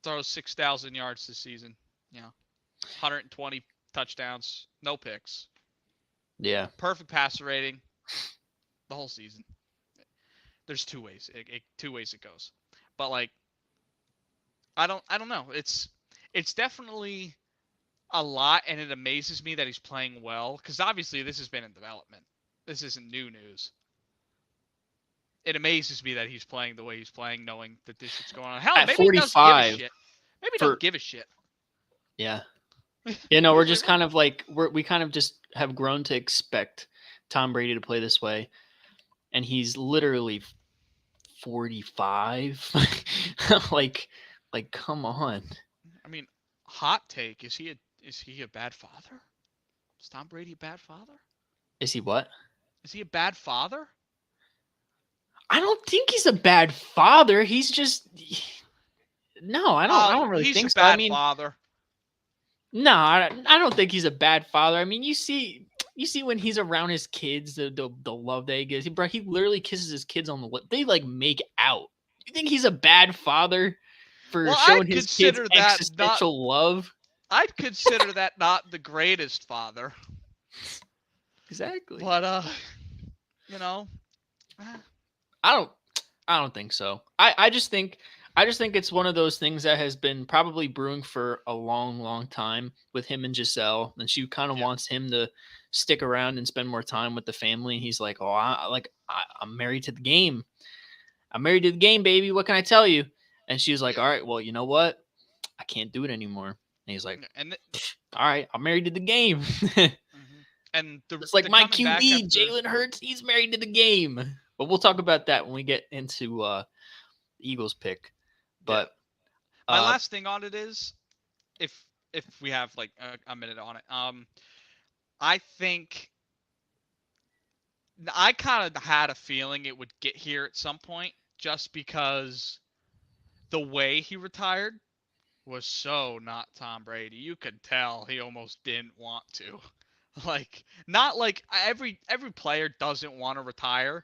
throws 6,000 yards this season. 120 touchdowns, no picks, Yeah. perfect passer rating, the whole season. There's 2 ways. 2 ways it goes. But like, I don't know. It's definitely a lot, and it amazes me that he's playing well because obviously this has been in development. This isn't new news. It amazes me that he's playing the way he's playing, knowing that this shit's going on. Hell, At maybe he doesn't give a 45 shit. Maybe he doesn't for give a shit. yeah. No, we're He's just like, kind of like we kind of just have grown to expect Tom Brady to play this way, and he's literally 45. like come on. I mean, hot take: is he a bad father? Is Tom Brady a bad father? Is he what? Is he a bad father? I don't think he's a bad father. He's just no, I don't really He's a think so. I bad mean, father. no, I don't think he's a bad father. I mean, you see when he's around his kids, the love that he gives. Bro, he literally kisses his kids on the lip. They like make out. You think he's a bad father for Well, showing his kids not. existential love? I'd consider that not the greatest father, Exactly. but you know, I don't I don't think so. I just think it's one of those things that has been probably brewing for a long, long time with him and Giselle, and she kind of yeah, wants him to stick around and spend more time with the family. And he's like, "Oh, I'm married to the game. I'm married to the game, baby. What can I tell you?" And she was like, yeah. "All right, well, you know what? I can't do it anymore." And he's like, And "All right, I'm married to the game." mhm. And It's like the my coming back QB, after. Jalen Hurts. He's married to the game. But we'll talk about that when we get into Eagles pick. Yeah, But my uh, last thing on it is if we have like a minute on it. I think I kind of had a feeling it would get here at some point, just because the way he retired was so not Tom Brady. You could tell he almost didn't want to. Like, not like every player doesn't want to retire,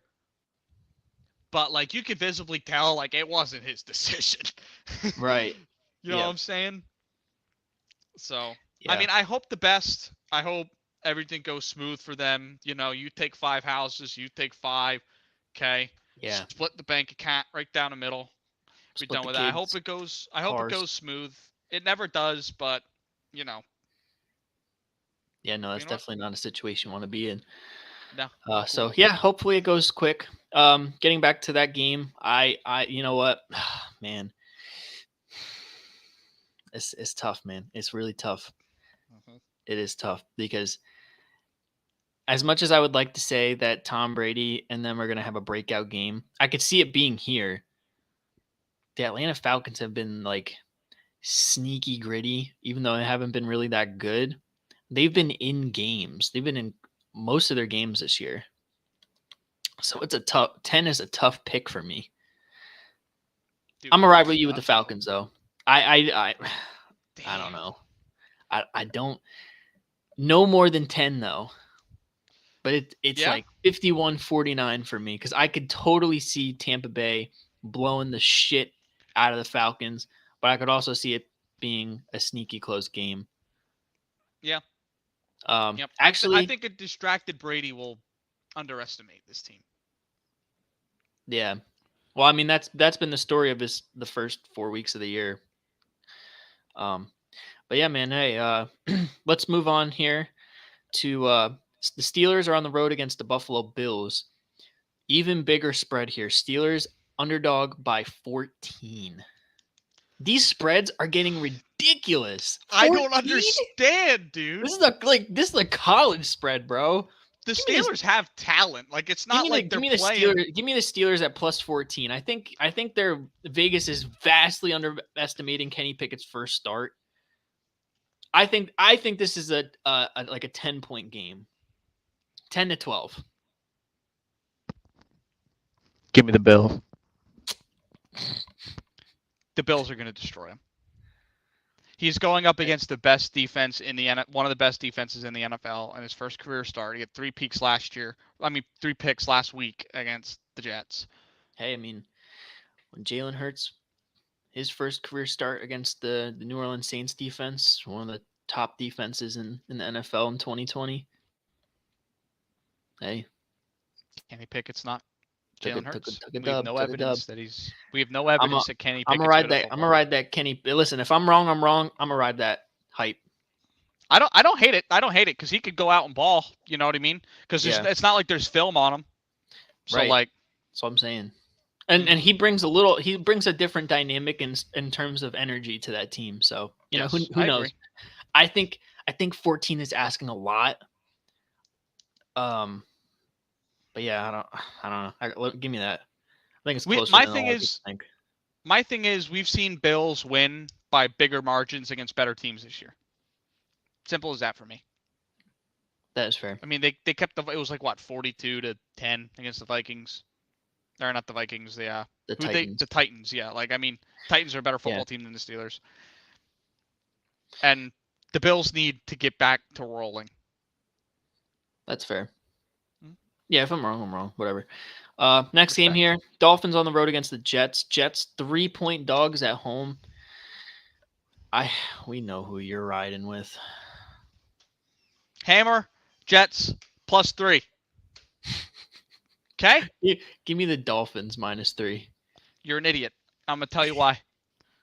but like you could visibly tell like it wasn't his decision. right. You know what Yeah. I'm saying? So, I Yeah. mean, I hope the best. I hope everything goes smooth for them. You take 5 houses, you take 5. Okay, Yeah. split the bank account right down the middle. Be Split done the with that. I kids, hope it goes. I hope it cars. goes smooth. It never does, but you know, Yeah, no, that's you know what? definitely not a situation you want to be in. No, So absolutely not. yeah, hopefully it goes quick. Getting back to that game, you know what, man, it's tough, man. It's really tough. Hmm. It is tough because as much as I would like to say that Tom Brady and them are gonna have a breakout game, I could see it being here. The Atlanta Falcons have been like sneaky gritty, even though they haven't been really that good. They've been in games. They've been in most of their games this year. So it's a tough 10 is a tough pick for me. Dude, I'm gonna ride with he's you with the nuts, bro. Falcons, though. I I don't Damn. know. I don't no more than 10 though. But it's Yeah. like 51-49 for me because I could totally see Tampa Bay blowing the shit out of the Falcons, but I could also see it being a sneaky close game. Yeah. Yep. I Actually, think a distracted Brady will underestimate this team. yeah. Well, I mean that's been the story of the first 4 weeks of the year. Um, but yeah, man. Hey, let's move on here to the Steelers are on the road against the Buffalo Bills. Even bigger spread here. Steelers underdog by 14. These spreads are getting ridiculous. I don't 14? understand, dude. This is a college spread, bro. The Give me this. Steelers have talent. Like it's not like Give they're me the playing. Steelers. Give me the Steelers at plus 14. I think their Vegas is vastly underestimating Kenny Pickett's first start. I think this is a like a 10-point game. 10-12. Give me the bill. The Bills are going to destroy him. He's going up against the best defense in the one of the best defenses in the NFL in his first career start. He had 3 picks last year. 3 picks last week against the Jets. Hey, I mean, when Jalen Hurts, his first career start against the New Orleans Saints defense, one of the top defenses in the NFL in 2020. Hey, Kenny Pickett's not took a Jalen Hurts. took a We have dub. no Took a dub. evidence that he's. We have no evidence that Kenny I'm Pickett's gonna ride good at that. I'm football. gonna ride that Kenny. Listen, if I'm wrong, I'm wrong. I'm gonna ride that hype. I don't hate it. I don't hate it because he could go out and ball. You know what I mean? Because Yeah. it's not like there's film on him. So Right. like, That's what I'm saying. And he brings a different dynamic in terms of energy to that team. So you know yes, who I knows. agree. I think 14 is asking a lot. But yeah, I don't know. Give me that. I think it's closer My than thing all of you is, think. we've seen Bills win by bigger margins against better teams this year. Simple as that for me. That is fair. I mean, they kept it was like what 42-10 against the Vikings. Or not the Vikings, The Titans. the Titans, yeah. Like I mean, Titans are a better football team than the Steelers. And the Bills need to get back to rolling. That's fair. Hmm. Yeah, if I'm wrong, I'm wrong. Whatever. Next game here. Dolphins on the road against the Jets. Jets 3-point dogs at home. We know who you're riding with. Hammer, Jets, +3. Okay? Give me the Dolphins -3. You're an idiot. I'm going to tell you why.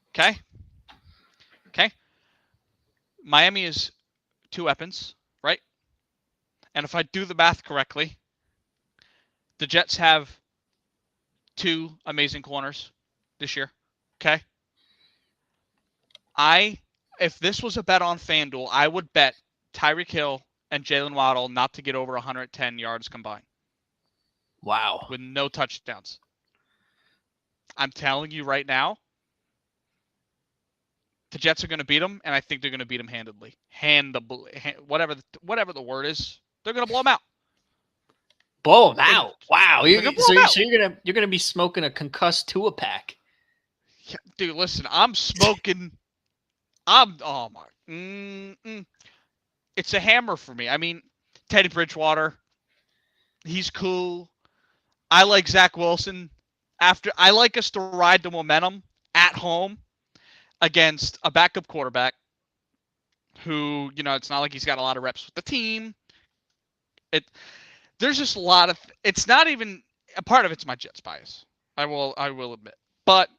Okay? Okay? Miami is 2 weapons, right? And if I do the math correctly, the Jets have 2 amazing corners this year. Okay? If this was a bet on FanDuel, I would bet Tyreek Hill and Jalen Waddle not to get over 110 yards combined. Wow. With no touchdowns. I'm telling you right now, the Jets are going to beat them, and I think they're going to beat them handedly. Whatever the word is, they're going to blow them out. Blow them out. Wow. You're You're gonna be smoking a concussed Tua pack. Yeah, dude, listen, I'm smoking. Oh my. It's a hammer for me. I mean, Teddy Bridgewater, he's cool. I like Zach Wilson. I like us to ride the momentum at home against a backup quarterback who, it's not like he's got a lot of reps with the team. There's just a lot of. It's not even a part of it's my Jets bias. I will admit, but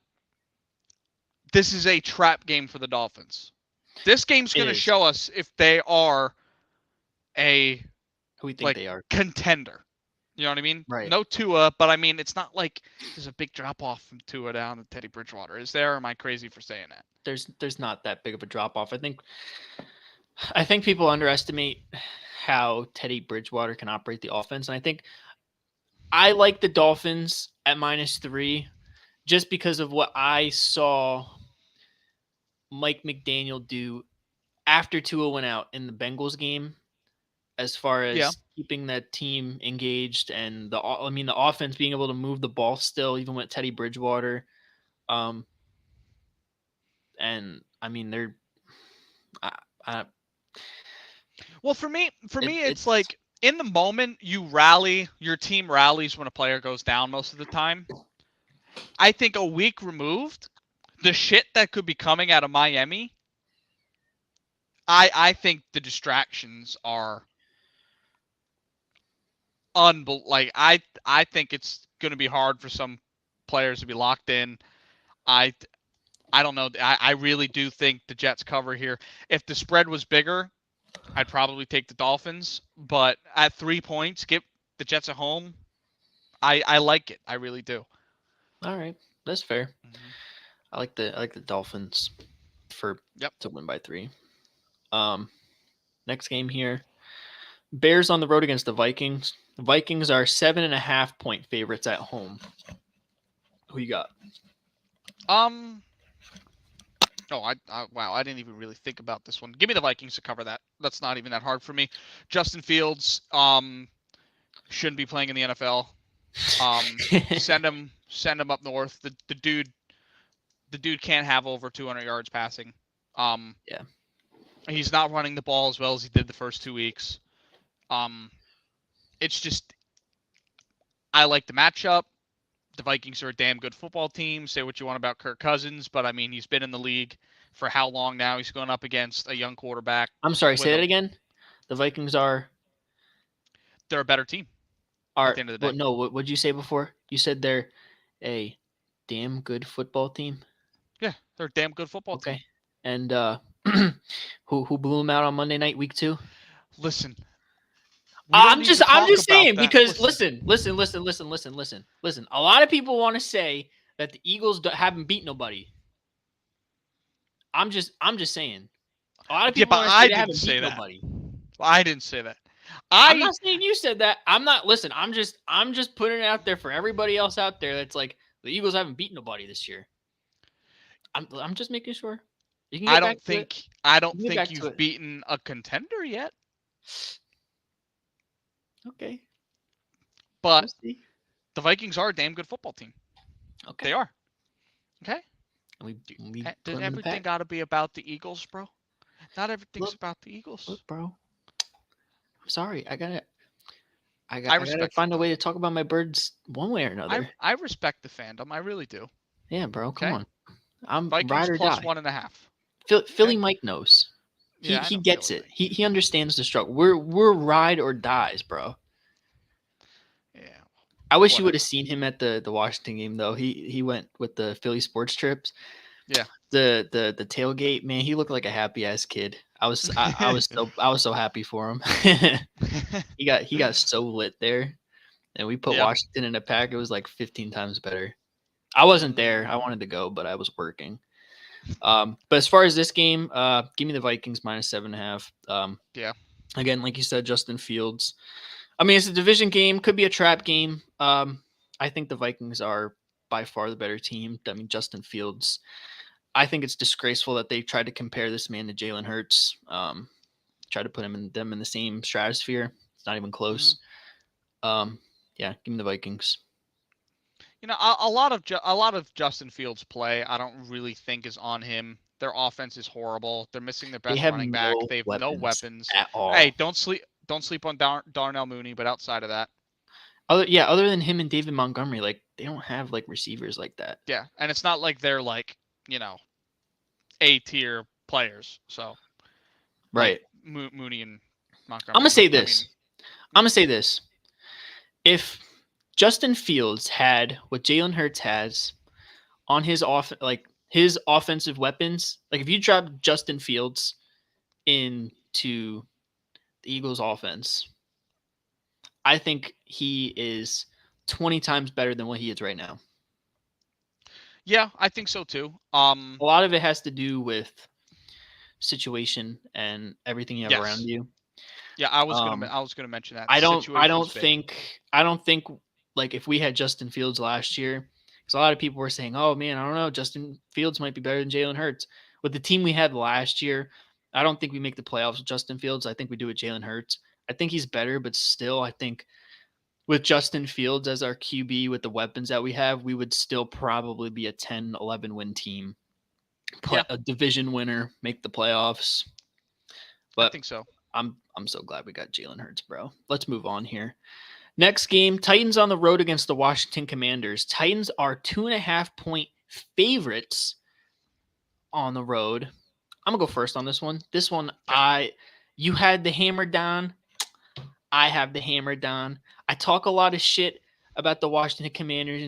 this is a trap game for the Dolphins. This game's going to show us if they are who we think they are contender. You know what I mean? Right. No Tua, but I mean it's not like there's a big drop off from Tua down to Teddy Bridgewater. Is there? Or am I crazy for saying that? There's not that big of a drop off. I think people underestimate how Teddy Bridgewater can operate the offense, and I think I like the Dolphins at -3 just because of what I saw Mike McDaniel do after Tua went out in the Bengals game, as far as keeping that team engaged and the offense being able to move the ball still, even with Teddy Bridgewater. And I mean, they're, I, I, Well, for me, it's it's like in the moment you rally, your team rallies when a player goes down most of the time. I think a week removed, the shit that could be coming out of Miami, I think the distractions are like I think it's going to be hard for some players to be locked in. I I don't know. I really do think the Jets cover here. If the spread was bigger, I'd probably take the Dolphins. But at 3 points, get the Jets at home. I like it. I really do. all right. That's fair. Mm-hmm. I like the Dolphins Yep. to win by 3. Next game here, Bears on the road against the Vikings. The Vikings are 7.5-point favorites at home. Who you got? Oh, wow, I didn't even really think about this one. Give me the Vikings to cover that. That's not even that hard for me. Justin Fields, shouldn't be playing in the NFL. Send him up north. The dude can't have over 200 yards passing. Yeah. He's not running the ball as well as he did the first 2 weeks. It's just I like the matchup. The Vikings are a damn good football team. Say what you want about Kirk Cousins, but I mean he's been in the league for how long now? He's going up against a young quarterback. I'm sorry, say that again. The Vikings they're a better team at the end of the day. No, what did you say before? You said they're a damn good football team. Yeah, they're a damn good football team. Okay. And who blew them out on Monday night, week 2? Listen. I'm just saying that. because listen. A lot of people want to say that the Eagles haven't beat nobody. I'm just saying. A lot of people want to say they haven't beat nobody. I didn't say that. I'm not saying you said that. I'm not. Listen, I'm just putting it out there for everybody else out there. That's like the Eagles haven't beat nobody this year. I'm just making sure. I don't think you've beaten a contender yet. Okay. But the Vikings are a damn good football team. Okay. They are. Okay. Does everything got to be about the Eagles, bro? Not everything's about the Eagles. Look, bro. I'm sorry. I gotta find a way to talk about my birds one way or another. I respect the fandom. I really do. Yeah, bro. Come on. I'm Vikings ride or plus die. 1.5. Philly Mike knows. He gets it. He understands the struggle. We're ride or dies, bro. Yeah. I wish you would have seen him at the Washington game though. He went with the Philly sports trips. Yeah. The tailgate, man, he looked like a happy ass kid. I was so happy for him. he got so lit there. And we put Washington in a pack. It was like 15 times better. I wasn't there. I wanted to go, but I was working. But as far as this game, give me the Vikings minus 7.5. Yeah. Again, like you said, Justin Fields. I mean, it's a division game. Could be a trap game. I think the Vikings are by far the better team. I mean, Justin Fields. I think it's disgraceful that they tried to compare this man to Jalen Hurts. Try to put them in the same stratosphere. It's not even close. Mm-hmm. Yeah, give me the Vikings. You know, a lot of Justin Fields' play, I don't really think is on him. Their offense is horrible. They're missing their best running back. They have no weapons at all. Hey, don't sleep on Darnell Mooney. But outside of that, other than him and David Montgomery, like they don't have like receivers like that. Yeah, and it's not like they're like A-tier players. So right, like, Mooney and Montgomery. I'm gonna say this. If Justin Fields had what Jalen Hurts has on his his offensive weapons, like if you drop Justin Fields into the Eagles offense, I think he is 20 times better than what he is right now. Yeah, I think so too. A lot of it has to do with situation and everything you have around you. Yeah, I was gonna mention that. I don't think like if we had Justin Fields last year, because a lot of people were saying, "Oh man, I don't know, Justin Fields might be better than Jalen Hurts." With the team we had last year, I don't think we make the playoffs with Justin Fields. I think we do with Jalen Hurts. I think he's better, but still, I think with Justin Fields as our QB with the weapons that we have, we would still probably be a 10-11 win team. Yeah. A division winner, make the playoffs. I But think so. I'm so glad we got Jalen Hurts, bro. Let's move on here. Next game, Titans on the road against the Washington Commanders. Titans are 2.5-point favorites on the road. I'm gonna go first on this one. This one, you had the hammer down. I have the hammer down. I talk a lot of shit about the Washington Commanders.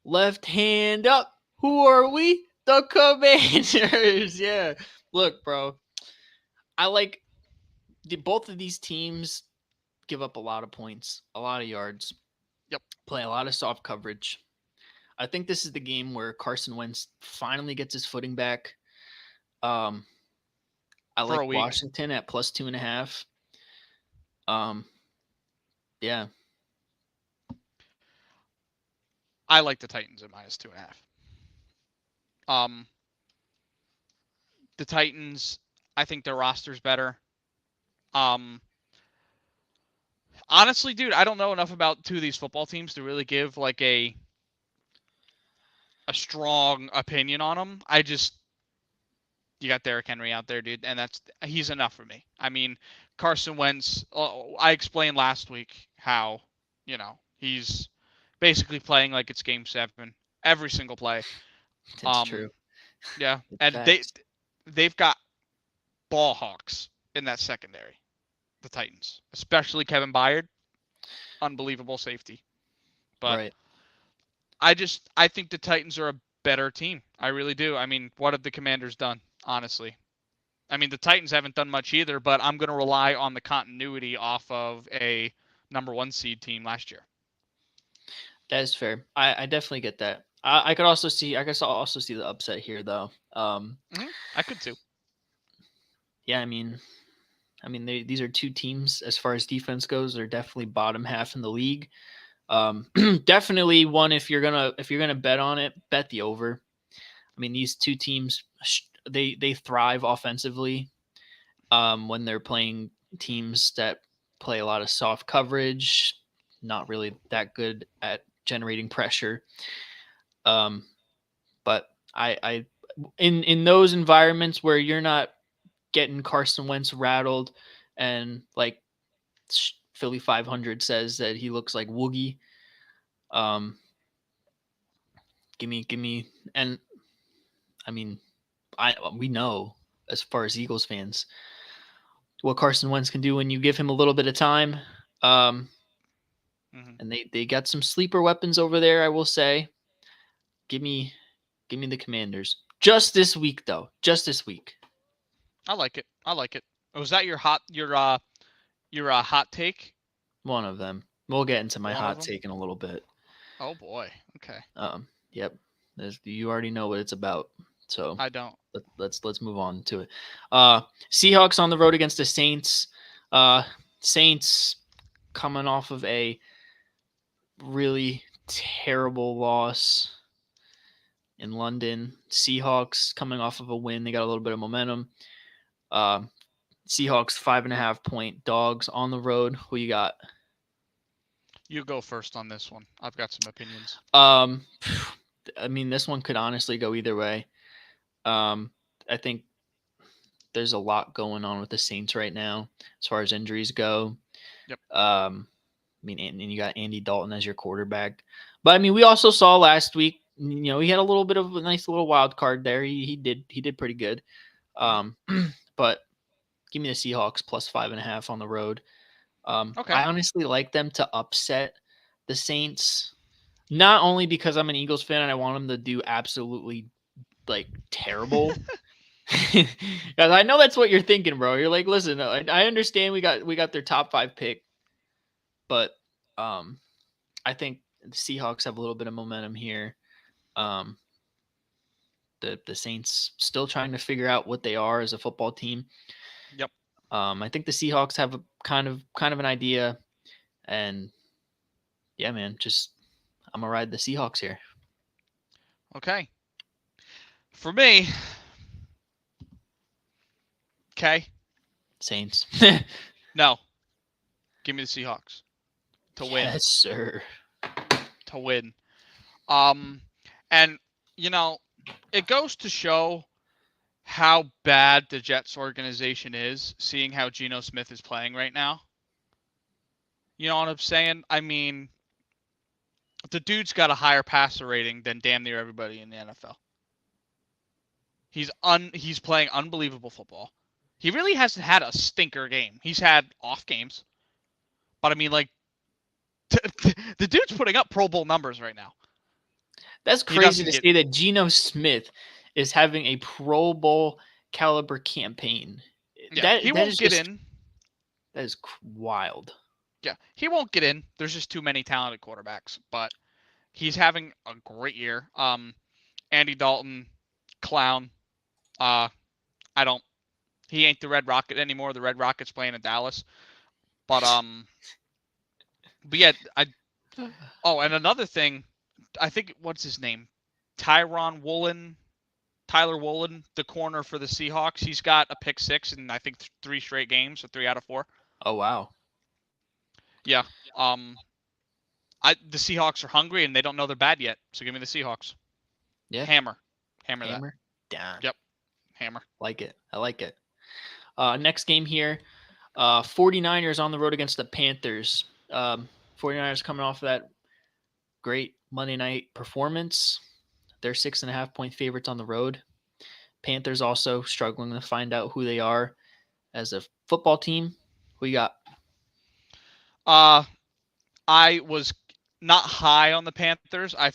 Left hand up. Who are we? The Commanders. Yeah. Look, bro. I like both of these teams. Give up a lot of points, a lot of yards. Yep. Play a lot of soft coverage. I think this is the game where Carson Wentz finally gets his footing back. I like Washington at plus 2.5. Yeah. I like the Titans at minus 2.5. The Titans, I think their roster's better. Honestly, dude, I don't know enough about two of these football teams to really give like a strong opinion on them. You got Derrick Henry out there, dude, and he's enough for me. I mean, Carson Wentz, I explained last week how, he's basically playing like it's Game 7 every single play. That's true. Yeah, and they've got ball hawks in that secondary, the Titans, especially Kevin Byard, unbelievable safety. But right. I think the Titans are a better team. I really do. I mean, what have the Commanders done, honestly? I mean, the Titans haven't done much either, but I'm going to rely on the continuity off of a number 1 seed team last year. That is fair. I definitely get that. I could also see the upset here though. I could too. Yeah, I mean these are two teams as far as defense goes. They're definitely bottom half in the league. Definitely one if you're gonna bet on it, bet the over. I mean, these two teams they thrive offensively when they're playing teams that play a lot of soft coverage, not really that good at generating pressure. But I in those environments where you're not getting Carson Wentz rattled and like Philly 500 says that he looks like Woogie. Give me, and I mean, we know as far as Eagles fans what Carson Wentz can do when you give him a little bit of time. And they got some sleeper weapons over there, I will say. Give me the Commanders. Just this week, though. Just this week. I like it. Was that your hot take? One of them. We'll get into my hot take in a little bit. Oh boy. Okay. Yep. You already know what it's about. So I don't. Let's move on to it. Seahawks on the road against the Saints. Saints coming off of a really terrible loss in London. Seahawks coming off of a win. They got a little bit of momentum. Seahawks 5.5-point dogs on the road. Who you got? You go first on this one. I've got some opinions. I mean, this one could honestly go either way. I think there's a lot going on with the Saints right now as far as injuries go. Yep. I mean, and you got Andy Dalton as your quarterback. But I mean, we also saw last week, he had a little bit of a nice little wild card there. He did pretty good. But give me the Seahawks plus 5.5 on the road. Okay. I honestly like them to upset the Saints, not only because I'm an Eagles fan and I want them to do absolutely like terrible. Because I know that's what you're thinking, bro. You're like, listen, I understand we got their top 5 pick, but I think the Seahawks have a little bit of momentum here. The Saints still trying to figure out what they are as a football team. Yep. I think the Seahawks have a kind of an idea, and yeah, man, just I'm gonna ride the Seahawks here. Okay. For me, okay. Saints. No. Give me the Seahawks. to win. Yes, sir. To win. And it goes to show how bad the Jets organization is, seeing how Geno Smith is playing right now. You know what I'm saying? I mean, the dude's got a higher passer rating than damn near everybody in the NFL. He's playing unbelievable football. He really hasn't had a stinker game. He's had off games, but I mean, like, the dude's putting up Pro Bowl numbers right now. That's crazy to say that Geno Smith is having a Pro Bowl caliber campaign. Yeah, he won't get in. That is wild. Yeah, he won't get in. There's just too many talented quarterbacks, but he's having a great year. Andy Dalton, clown. He ain't the Red Rocket anymore. The Red Rocket's playing in Dallas. But yeah, and another thing, I think, what's his name? Tyler Woolen, the corner for the Seahawks. He's got a pick six in, I think, 3 straight games, so 3 out of 4. Oh, wow. Yeah. The Seahawks are hungry and they don't know they're bad yet. So give me the Seahawks. Yeah. Hammer that. Damn. Yep. Hammer. I like it. Next game here, 49ers on the road against the Panthers. 49ers coming off of that great Monday night performance. They're 6.5-point favorites on the road. Panthers also struggling to find out who they are as a football team. Who you got? I was not high on the Panthers. I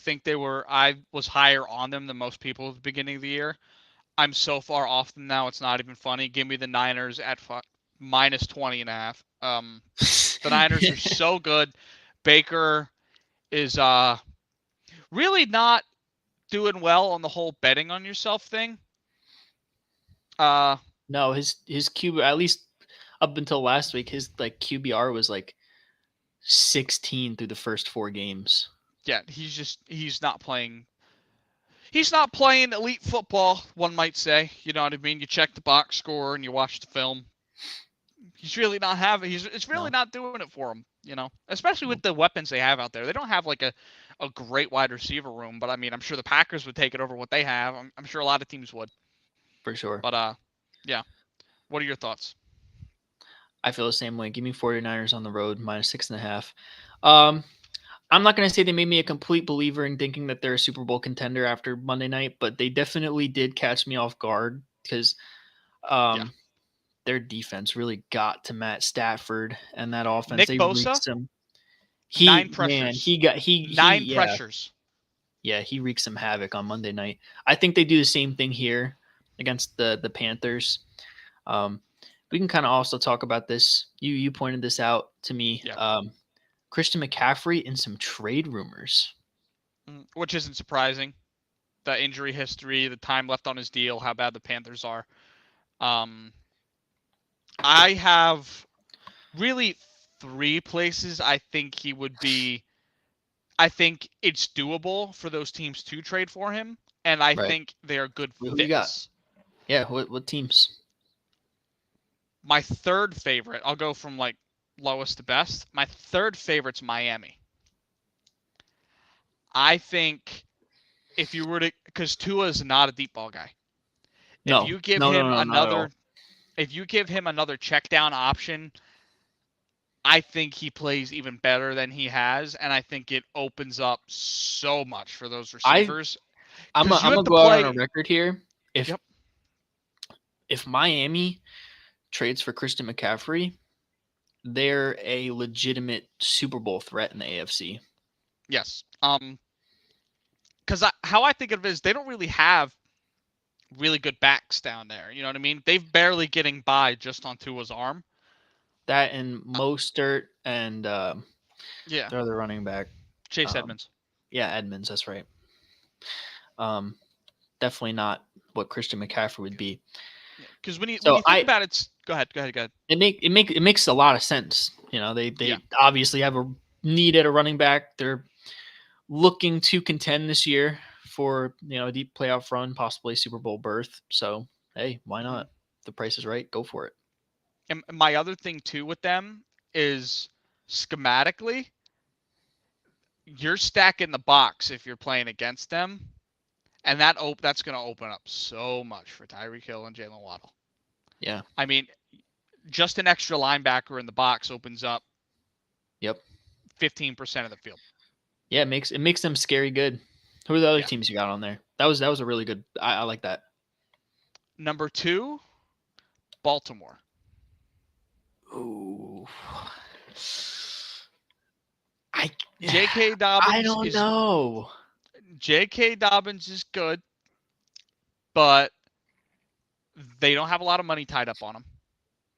was higher on them than most people at the beginning of the year. I'm so far off them now, it's not even funny. Give me the Niners at minus 20.5. The Niners are so good. Baker is really not doing well on the whole betting on yourself thing. No, his QB, at least up until last week, his QBR was 16 through the first 4 games. Yeah, he's not playing. He's not playing elite football, one might say. You know what I mean? You check the box score and you watch the film. He's really not it's really not doing it for him, especially with the weapons they have out there. They don't have a great wide receiver room, but I mean, I'm sure the Packers would take it over what they have. I'm sure a lot of teams would. For sure. But yeah. What are your thoughts? I feel the same way. Give me 49ers on the road, minus 6.5. I'm not going to say they made me a complete believer in thinking that they're a Super Bowl contender after Monday night, but they definitely did catch me off guard because their defense really got to Matt Stafford and that offense. Nick they Bosa? 9 pressures. Man, 9 pressures. Yeah, he wreaked some havoc on Monday night. I think they do the same thing here against the Panthers. We can kind of also talk about this. You pointed this out to me. Yeah. Christian McCaffrey and some trade rumors. Which isn't surprising. The injury history, the time left on his deal, how bad the Panthers are. I have really 3 places I think he would be. I think it's doable for those teams to trade for him, and I think they are good fits. Who you got? Yeah, what teams? My third favorite, I'll go from lowest to best. My third favorite's Miami. I think if you were to, because Tua is not a deep ball guy. No, if you give him another check down option, I think he plays even better than he has, and I think it opens up so much for those receivers. I'm gonna go out on a record here. If Miami trades for Christian McCaffrey, they're a legitimate Super Bowl threat in the AFC. Yes. Because how I think of it is they don't really have really good backs down there. You know what I mean? They've barely getting by just on Tua's arm. That and Mostert and their other running back. Chase Edmonds. Yeah, Edmonds, that's right. Definitely not what Christian McCaffrey would be. Because when you think about it, go ahead. It makes a lot of sense. They obviously have a need at a running back. They're looking to contend this year for a deep playoff run, possibly Super Bowl berth. So hey, why not? If the price is right, go for it. And my other thing too with them is schematically, you're stacking the box if you're playing against them, and that's going to open up so much for Tyreek Hill and Jalen Waddle. Yeah. I mean, just an extra linebacker in the box opens up. Yep. 15% of the field. Yeah, it makes them scary good. Who are the other Yeah. teams you got on there? That was a really good. I like that. Number 2, Baltimore. Ooh. J.K. Dobbins I don't know. J.K. Dobbins is good, but they don't have a lot of money tied up on him.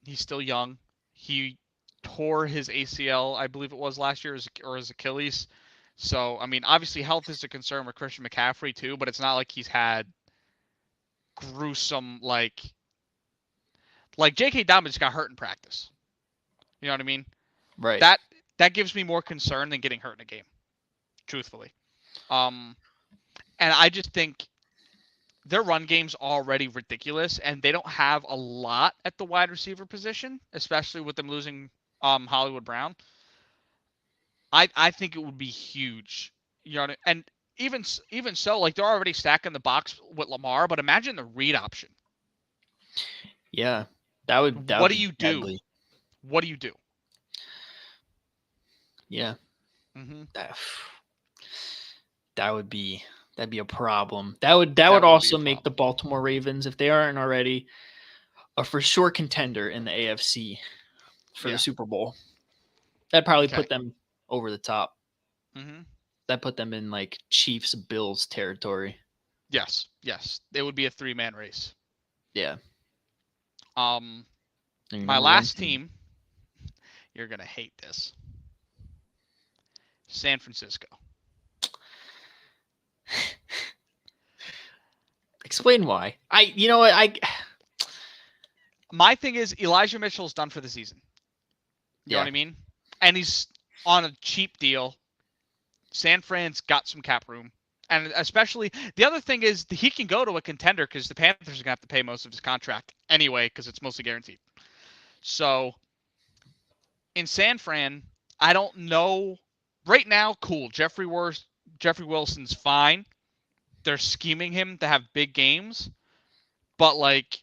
He's still young. He tore his ACL, I believe it was last year, or his Achilles. So, I mean, obviously health is a concern with Christian McCaffrey too, but it's not like he's had gruesome, like J.K. Dobbins got hurt in practice. You know what I mean? Right. That gives me more concern than getting hurt in a game, truthfully. And I just think their run game's already ridiculous, and they don't have a lot at the wide receiver position, especially with them losing Hollywood Brown. I think it would be huge. You know, and even so, like they're already stacking the box with Lamar, but imagine the read option. Yeah, that would. What do you do? Deadly. What do you do? Yeah. Mm-hmm. That'd be a problem. That would also make the Baltimore Ravens, if they aren't already, a for sure contender in the AFC for the Super Bowl. That'd probably put them over the top. Mm-hmm. That put them in like Chiefs Bills territory. Yes. It would be a 3-man race. Yeah. My last team, you're gonna hate this. San Francisco. Explain why. My thing is Elijah Mitchell's done for the season. You know what I mean? And he's on a cheap deal. San Fran's got some cap room. And especially, the other thing is he can go to a contender because the Panthers are going to have to pay most of his contract anyway because it's mostly guaranteed. So, in San Fran, I don't know. Right now, cool. Jeffrey Wilson's fine. They're scheming him to have big games. But, like,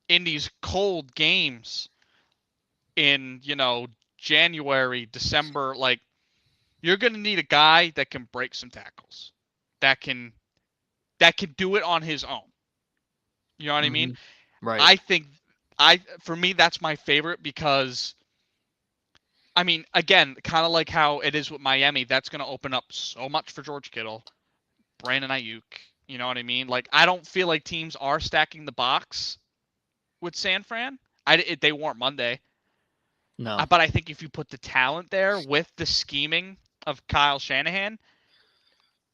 in these cold games in, January, December, like, you're going to need a guy that can break some tackles. That can do it on his own. You know what I mean? Right. I think for me that's my favorite because I mean, again, kind of like how it is with Miami, that's going to open up so much for George Kittle, Brandon Ayuk, you know what I mean? Like I don't feel like teams are stacking the box with San Fran. They weren't Monday. No. But I think if you put the talent there with the scheming of Kyle Shanahan,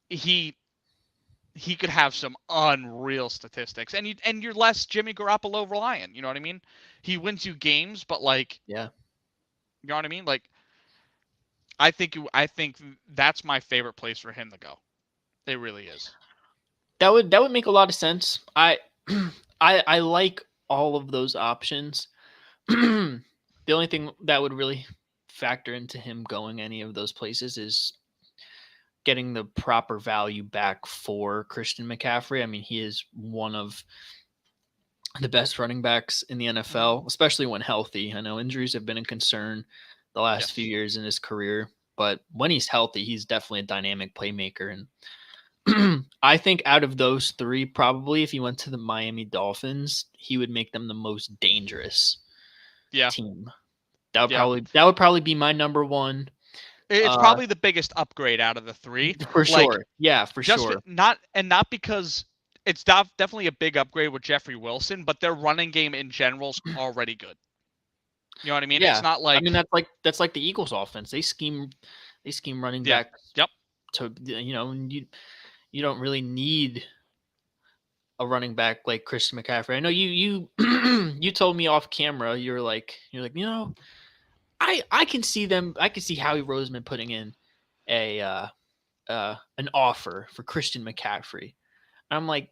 he could have some unreal statistics, and you're less Jimmy Garoppolo reliant. You know what I mean? He wins you games, but like, yeah, you know what I mean? Like, I think that's my favorite place for him to go. It really is. That would make a lot of sense. I like all of those options. The only thing that would really factor into him going any of those places is getting the proper value back for Christian McCaffrey. I mean, he is one of the best running backs in the NFL, especially when healthy. I know injuries have been a concern the last few years in his career, but when he's healthy, he's definitely a dynamic playmaker. And I think out of those three, probably if he went to the Miami Dolphins, he would make them the most dangerous team. That would probably be my number one. It's probably the biggest upgrade out of the three. For sure. Yeah, for sure. Not because it's definitely a big upgrade with Jeffrey Wilson, but their running game in general is already good. You know what I mean? Yeah. It's not like that's like the Eagles offense. They scheme running back. Yep. To you don't really need a running back like Christian McCaffrey. I know you you told me off camera, you're like, I can see Howie Roseman putting in an offer for Christian McCaffrey. And I'm like,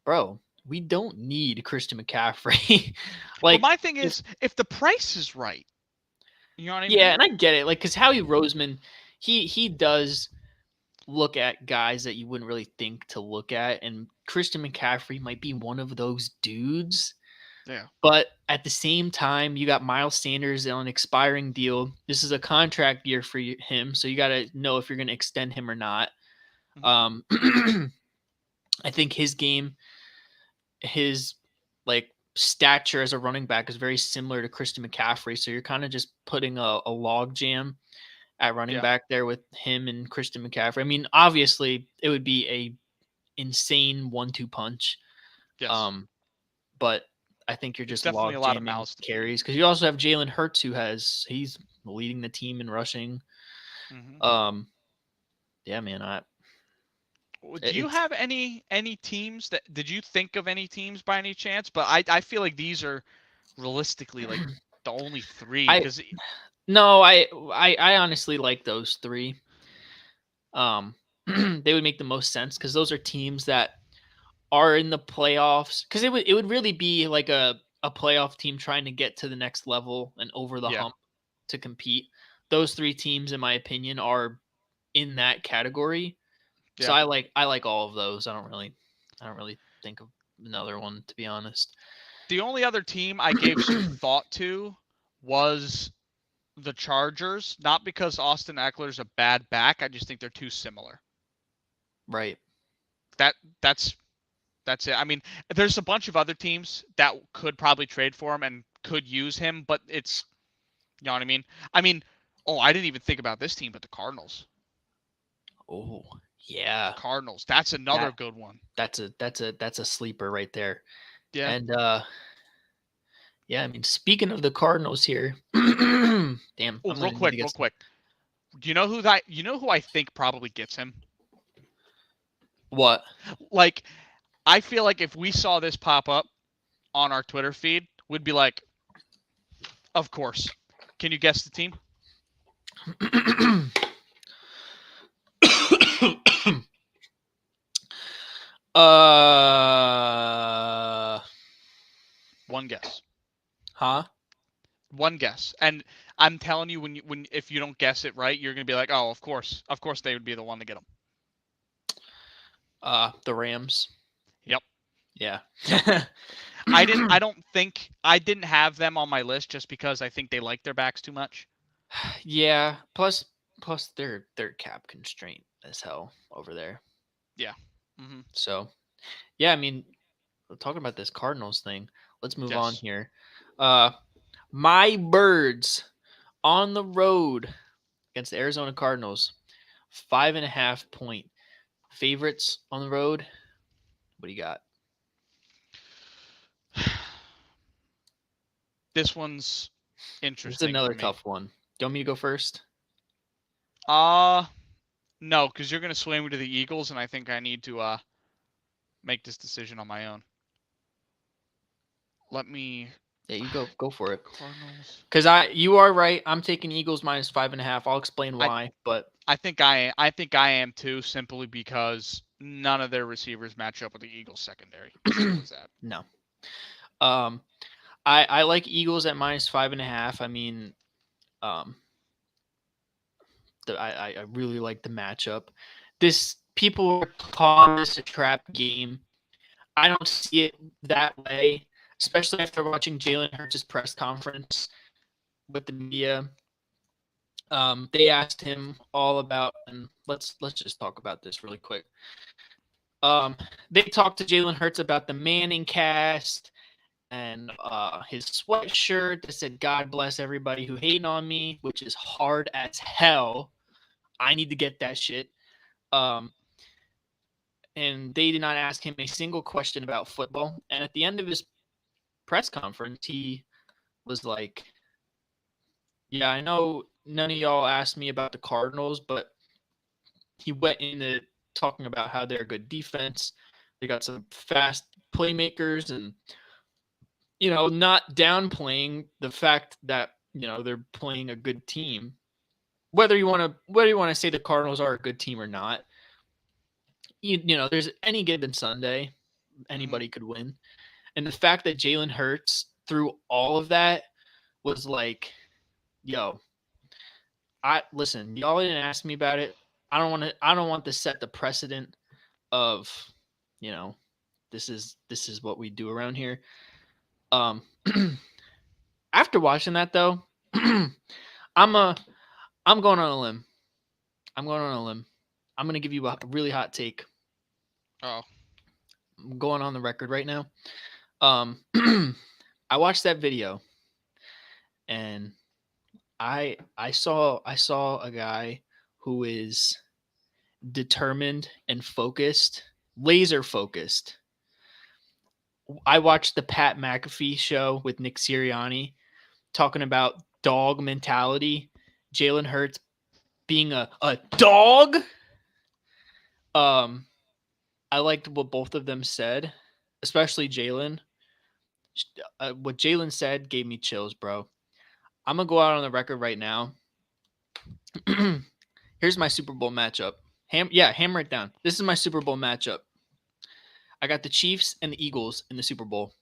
bro, we don't need Christian McCaffrey. Like, my thing is, if the price is right, you know what I mean? Yeah, and I get it. Like, because Howie Roseman, he does look at guys that you wouldn't really think to look at, and Christian McCaffrey might be one of those dudes. Yeah. But at the same time, you got Miles Sanders on an expiring deal. This is a contract year for him, so you got to know if you're going to extend him or not. Mhm. I think his like stature as a running back is very similar to Christian McCaffrey. So you're kind of just putting a log jam at running Yeah. back there with him and Christian McCaffrey. I mean, obviously it would be a insane 1-2 punch. Yes. But I think you're It's just definitely log a lot of jamming mouths to feed. carries because you also have Jalen Hurts he's leading the team in rushing. Mhm. Yeah, man, Do you it's have any teams that did you think of any teams by any chance? But I feel like these are realistically like the only three I because no, I honestly like those three. They would make the most sense because those are teams that are in the playoffs. Because it would really be like a playoff team trying to get to the next level and over the yeah, hump to compete. Those three teams, in my opinion, are in that category. So yeah. I like all of those. I don't really think of another one, to be honest. The only other team I gave some thought to was the Chargers, not because Austin Eckler's a bad back. I just think they're too similar. Right. That that's that's it. I mean, there's a bunch of other teams that could probably trade for him and could use him, but it's you know what I mean? I mean, oh, I didn't even think about this team, but the Cardinals. Oh, yeah. Cardinals. That's another That good one. that's a sleeper right there. Yeah. And yeah, I mean, speaking of the Cardinals here, damn, Oh, I'm gonna need to real get some. quick. Do you know who I think probably gets him? What? Like, I feel like if we saw this pop up on our Twitter feed, we'd be like, of course. Can you guess the team? uh, One guess. huh? One guess. And I'm telling you, when if you don't guess it right, you're gonna be like, oh, of course they would be the one to get him. The Rams. Yep. Yeah. I didn't have them on my list just because I think they like their backs too much. Yeah. Plus they're cap constraint as hell over there. Yeah. Mm-hmm. So yeah, I mean, talking about this Cardinals thing, let's move on Yes. here. My Birds on the road against the Arizona Cardinals, 5.5 point favorites on the road. What do you got? This one's This is interesting for another me. tough one. Do you want me to go first? No, because you're gonna sway me to the Eagles, and I think I need to make this decision on my own. Let me Yeah, you go for it. Cardinals. Because you are right. I'm taking Eagles minus 5.5. I'll explain I why, but I think I am too, simply because none of their receivers match up with the Eagles secondary. Simple as that. no. Um, I like Eagles at minus 5.5. I mean, um, I really like the matchup. This people are calling this a trap game. I don't see it that way, especially after watching Jalen Hurts' press conference with the media. They asked him all about, and let's just talk about this really quick. They talked to Jalen Hurts about the Manning cast and his sweatshirt that said "God bless everybody who hating on me," which is hard as hell. I need to get that shit. Um, and they did not ask him a single question about football. And at the end of his press conference, he was like, "Yeah, I know none of y'all asked me about the Cardinals, but," he went into talking about how they're a good defense. They got some fast playmakers, and not downplaying the fact that they're playing a good team. Whether you want to say the Cardinals are a good team or not, there's any given Sunday, Mm-hmm. anybody could win. And the fact that Jalen Hurts through all of that was like, yo, y'all didn't ask me about it. I don't want to set the precedent of, this is what we do around here. After watching that though, I'm going on a limb. I'm going on a limb. I'm going to give you a really hot take. Oh, I'm going on the record right now. I watched that video and I saw a guy who is determined and focused, laser focused. I watched the Pat McAfee show with Nick Sirianni talking about dog mentality. Jalen Hurts being a dog. I liked what both of them said, especially Jalen. What Jalen said gave me chills, bro. I'm gonna go out on the record right now. Here's my Super Bowl matchup. Hammer it down. This is my Super Bowl matchup. I got the Chiefs and the Eagles in the Super Bowl,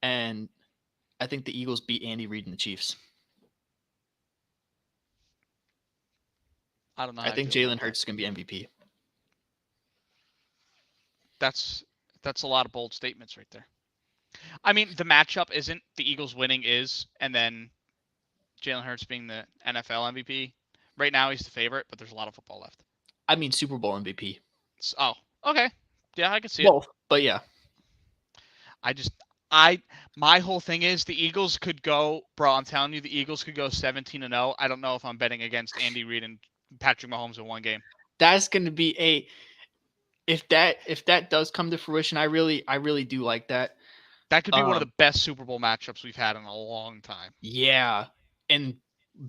and I think the Eagles beat Andy Reid and the Chiefs. I don't know. I think Jalen Hurts is gonna be MVP. That's a lot of bold statements right there. I mean, the matchup isn't the Eagles winning is, and then Jalen Hurts being the NFL MVP. Right now, he's the favorite, but there's a lot of football left. I mean, Super Bowl MVP. Oh, okay. Yeah, I can see Both, but yeah. My whole thing is the Eagles could go, bro. I'm telling you, the Eagles could go 17-0. I don't know if I'm betting against Andy Reid and Patrick Mahomes in one game. That's going to be if that does come to fruition, I really do like that. That could be one of the best Super Bowl matchups we've had in a long time. Yeah, and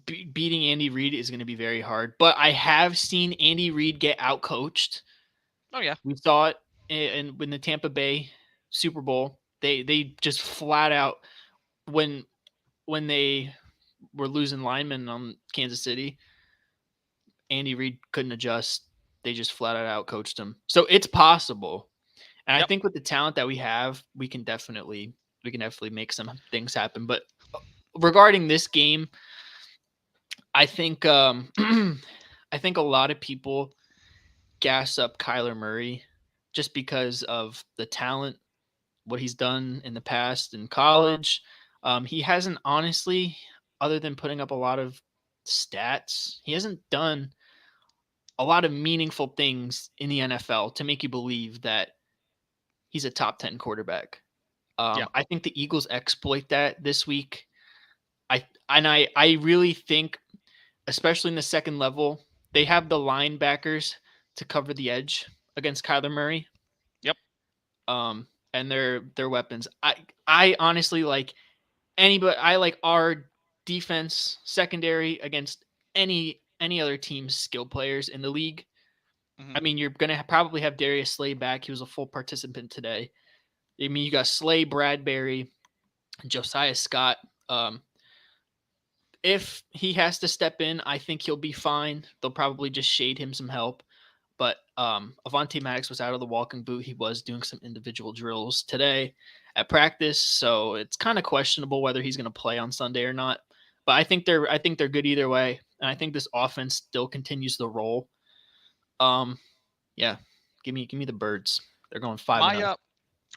beating Andy Reid is going to be very hard. But I have seen Andy Reid get outcoached. Oh yeah, we saw it in the Tampa Bay Super Bowl. They just flat out when they were losing linemen on Kansas City, Andy Reid couldn't adjust. They just flat out outcoached him. So it's possible. And I think with the talent that we have, we can definitely make some things happen. But regarding this game, I think I think a lot of people gas up Kyler Murray just because of the talent, what he's done in the past in college. He hasn't honestly, other than putting up a lot of stats, he hasn't done a lot of meaningful things in the NFL to make you believe that he's a top 10 quarterback. I think the Eagles exploit that this week. I really think, especially in the second level, they have the linebackers to cover the edge against Kyler Murray. Yep. And their weapons. I honestly like anybody. I like our defense secondary against any other team's skill players in the league. Mm-hmm. I mean, you're gonna probably have Darius Slay back. He was a full participant today. I mean, you got Slay, Bradbury, Josiah Scott. If he has to step in, I think he'll be fine. They'll probably just shade him some help. But Avonte Maddox was out of the walking boot. He was doing some individual drills today at practice, so it's kind of questionable whether he's going to play on Sunday or not. But I think they're good either way, and I think this offense still continues to roll. Yeah, give me the Birds. They're going 5-0.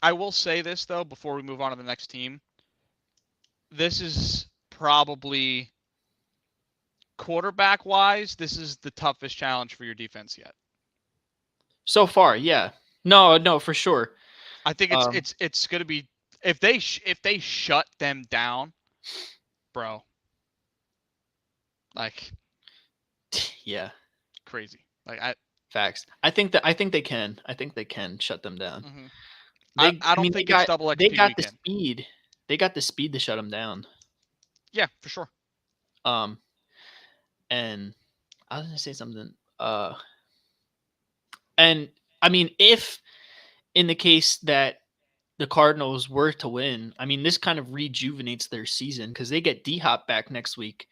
I will say this though before we move on to the next team. This is probably quarterback wise. This is the toughest challenge for your defense yet. So far, yeah. No, for sure. I think it's going to be if they shut them down, bro. Like, yeah, crazy. Facts. I think they can. I think they can shut them down. Mm-hmm. I don't think it's double XP They got weekend. the speed. They got the speed to shut them down. Yeah, for sure. And I was gonna say something. And I mean, if in the case that the Cardinals were to win, I mean, this kind of rejuvenates their season because they get D-Hop back next week,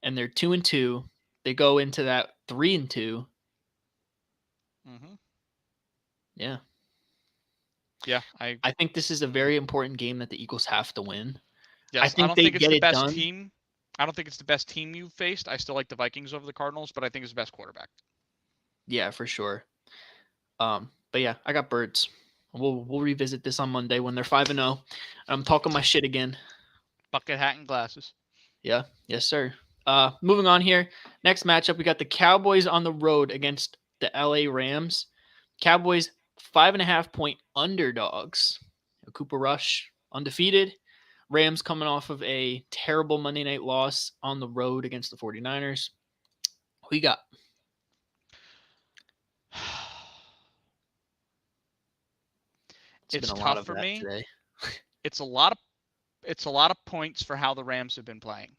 and they're 2-2. They go into that 3-2. Mm-hmm. Yeah. Yeah, I think this is a very important game that the Eagles have to win. Yes, I don't think it's the best team. I don't think it's the best team you've faced. I still like the Vikings over the Cardinals, but I think it's the best quarterback. Yeah, for sure. But yeah, I got Birds. We'll revisit this on Monday when they're 5-0. I'm talking my shit again. Bucket hat and glasses. Yeah, yes, sir. Moving on here. Next matchup, we got the Cowboys on the road against the LA Rams. Cowboys 5.5-point underdogs. Cooper Rush undefeated. Rams coming off of a terrible Monday night loss on the road against the 49ers. Who you got? It's Been a lot tough of for that me. today. It's a lot of points for how the Rams have been playing.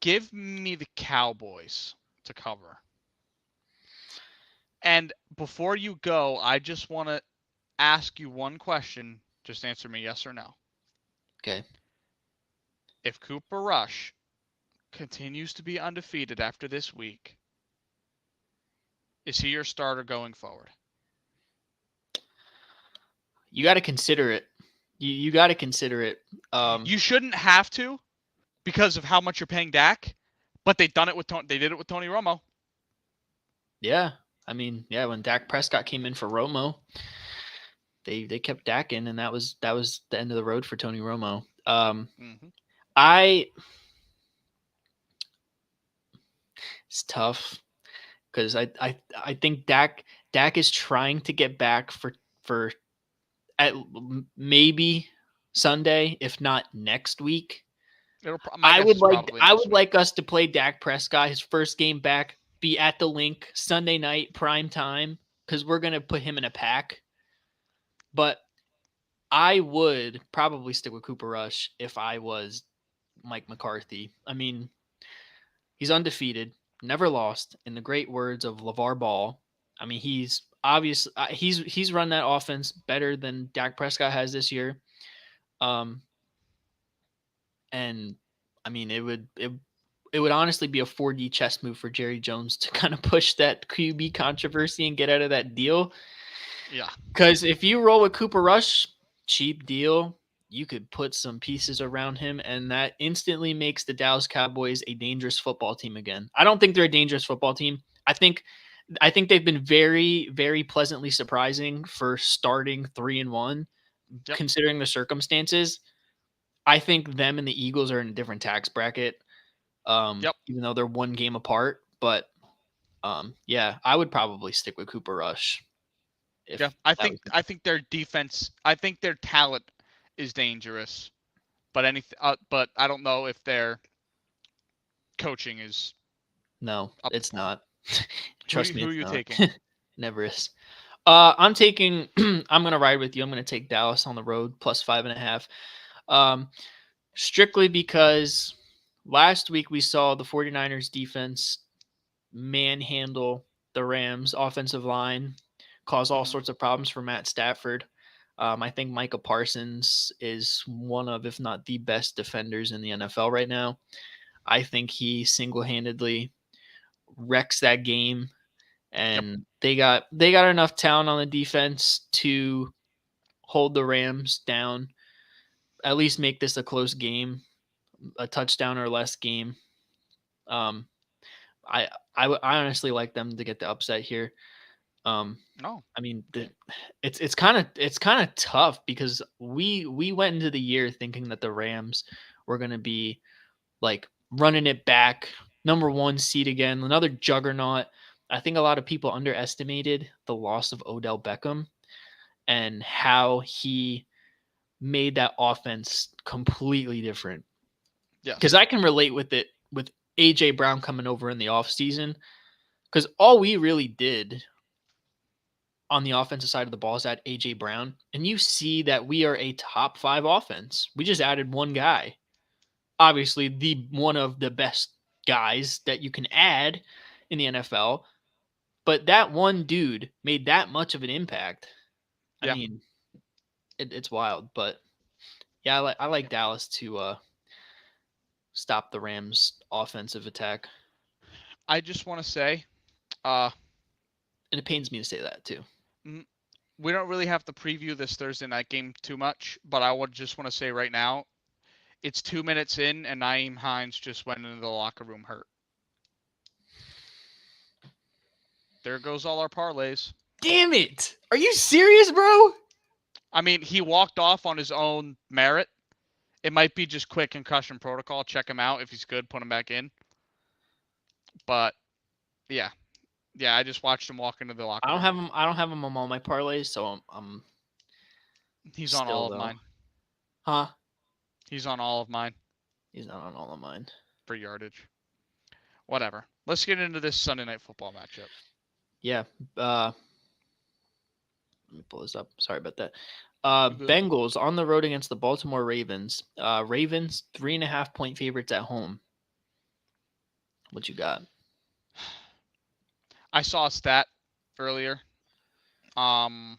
Give me the Cowboys to cover. And before you go, I just want to ask you one question. Just answer me yes or no. Okay. If Cooper Rush continues to be undefeated after this week, is he your starter going forward? You got to consider it. You got to consider it. You shouldn't have to because of how much you're paying Dak, but they did it with Tony Romo. Yeah. I mean, yeah, when Dak Prescott came in for Romo, they kept Dak in, and that was the end of the road for Tony Romo. It's tough because I think Dak is trying to get back for at maybe Sunday, if not next week. My guess is probably I next would week. like us to play Dak Prescott his first game back, be at the link Sunday night prime time because we're gonna put him in a pack. But I would probably stick with Cooper Rush if I was Mike McCarthy. I mean, he's undefeated, never lost. In the great words of LeVar Ball, I mean, he's obvious. He's run that offense better than Dak Prescott has this year. And I mean, it would honestly be a 4D chess move for Jerry Jones to kind of push that QB controversy and get out of that deal. Yeah. Because if you roll with Cooper Rush, cheap deal, you could put some pieces around him, and that instantly makes the Dallas Cowboys a dangerous football team again. I don't think they're a dangerous football team. I think they've been very, very pleasantly surprising for starting 3-1, considering the circumstances. I think them and the Eagles are in a different tax bracket, even though they're one game apart. But yeah, I would probably stick with Cooper Rush. I think their defense, I think their talent is dangerous, but but I don't know if their coaching is. No, it's not. Trust me, who it's are you not. taking? Never is. I'm taking. I'm gonna ride with you. I'm gonna take Dallas on the road plus 5.5. Strictly because last week we saw the 49ers defense manhandle the Rams offensive line, cause all sorts of problems for Matt Stafford. I think Micah Parsons is one of, if not the best defenders in the NFL right now. I think he single-handedly wrecks that game, and they got enough talent on the defense to hold the Rams down, at least make this a close game, a touchdown or less game. I honestly like them to get the upset here. I mean, it's kind of tough because we went into the year thinking that the Rams were going to be like running it back, number 1 seed again, another juggernaut. I think a lot of people underestimated the loss of Odell Beckham and how he made that offense completely different. Yeah. Because I can relate with it with AJ Brown coming over in the offseason. Because all we really did on the offensive side of the ball is add AJ Brown. And you see that we are a top 5 offense. We just added one guy. Obviously, one of the best guys that you can add in the NFL. But that one dude made that much of an impact. I mean, it's wild. But yeah, I like Dallas to stop the Rams' offensive attack. I just want to say, and it pains me to say that too. we don't really have to preview this Thursday night game too much, but I would just want to say right now, it's 2 minutes in, and Nyheim Hines just went into the locker room hurt. There goes all our parlays. Damn it! Are you serious, bro? I mean, he walked off on his own merit. It might be just quick concussion protocol. Check him out. If he's good, put him back in. But yeah, I just watched him walk into the locker room. I don't have him on all my parlays, so I'm He's on all of mine. Huh? He's on all of mine. He's not on all of mine. For yardage. Whatever. Let's get into this Sunday night football matchup. Yeah. Let me pull this up. Sorry about that. Bengals on the road against the Baltimore Ravens. Ravens 3.5-point favorites at home. What you got? I saw a stat earlier. The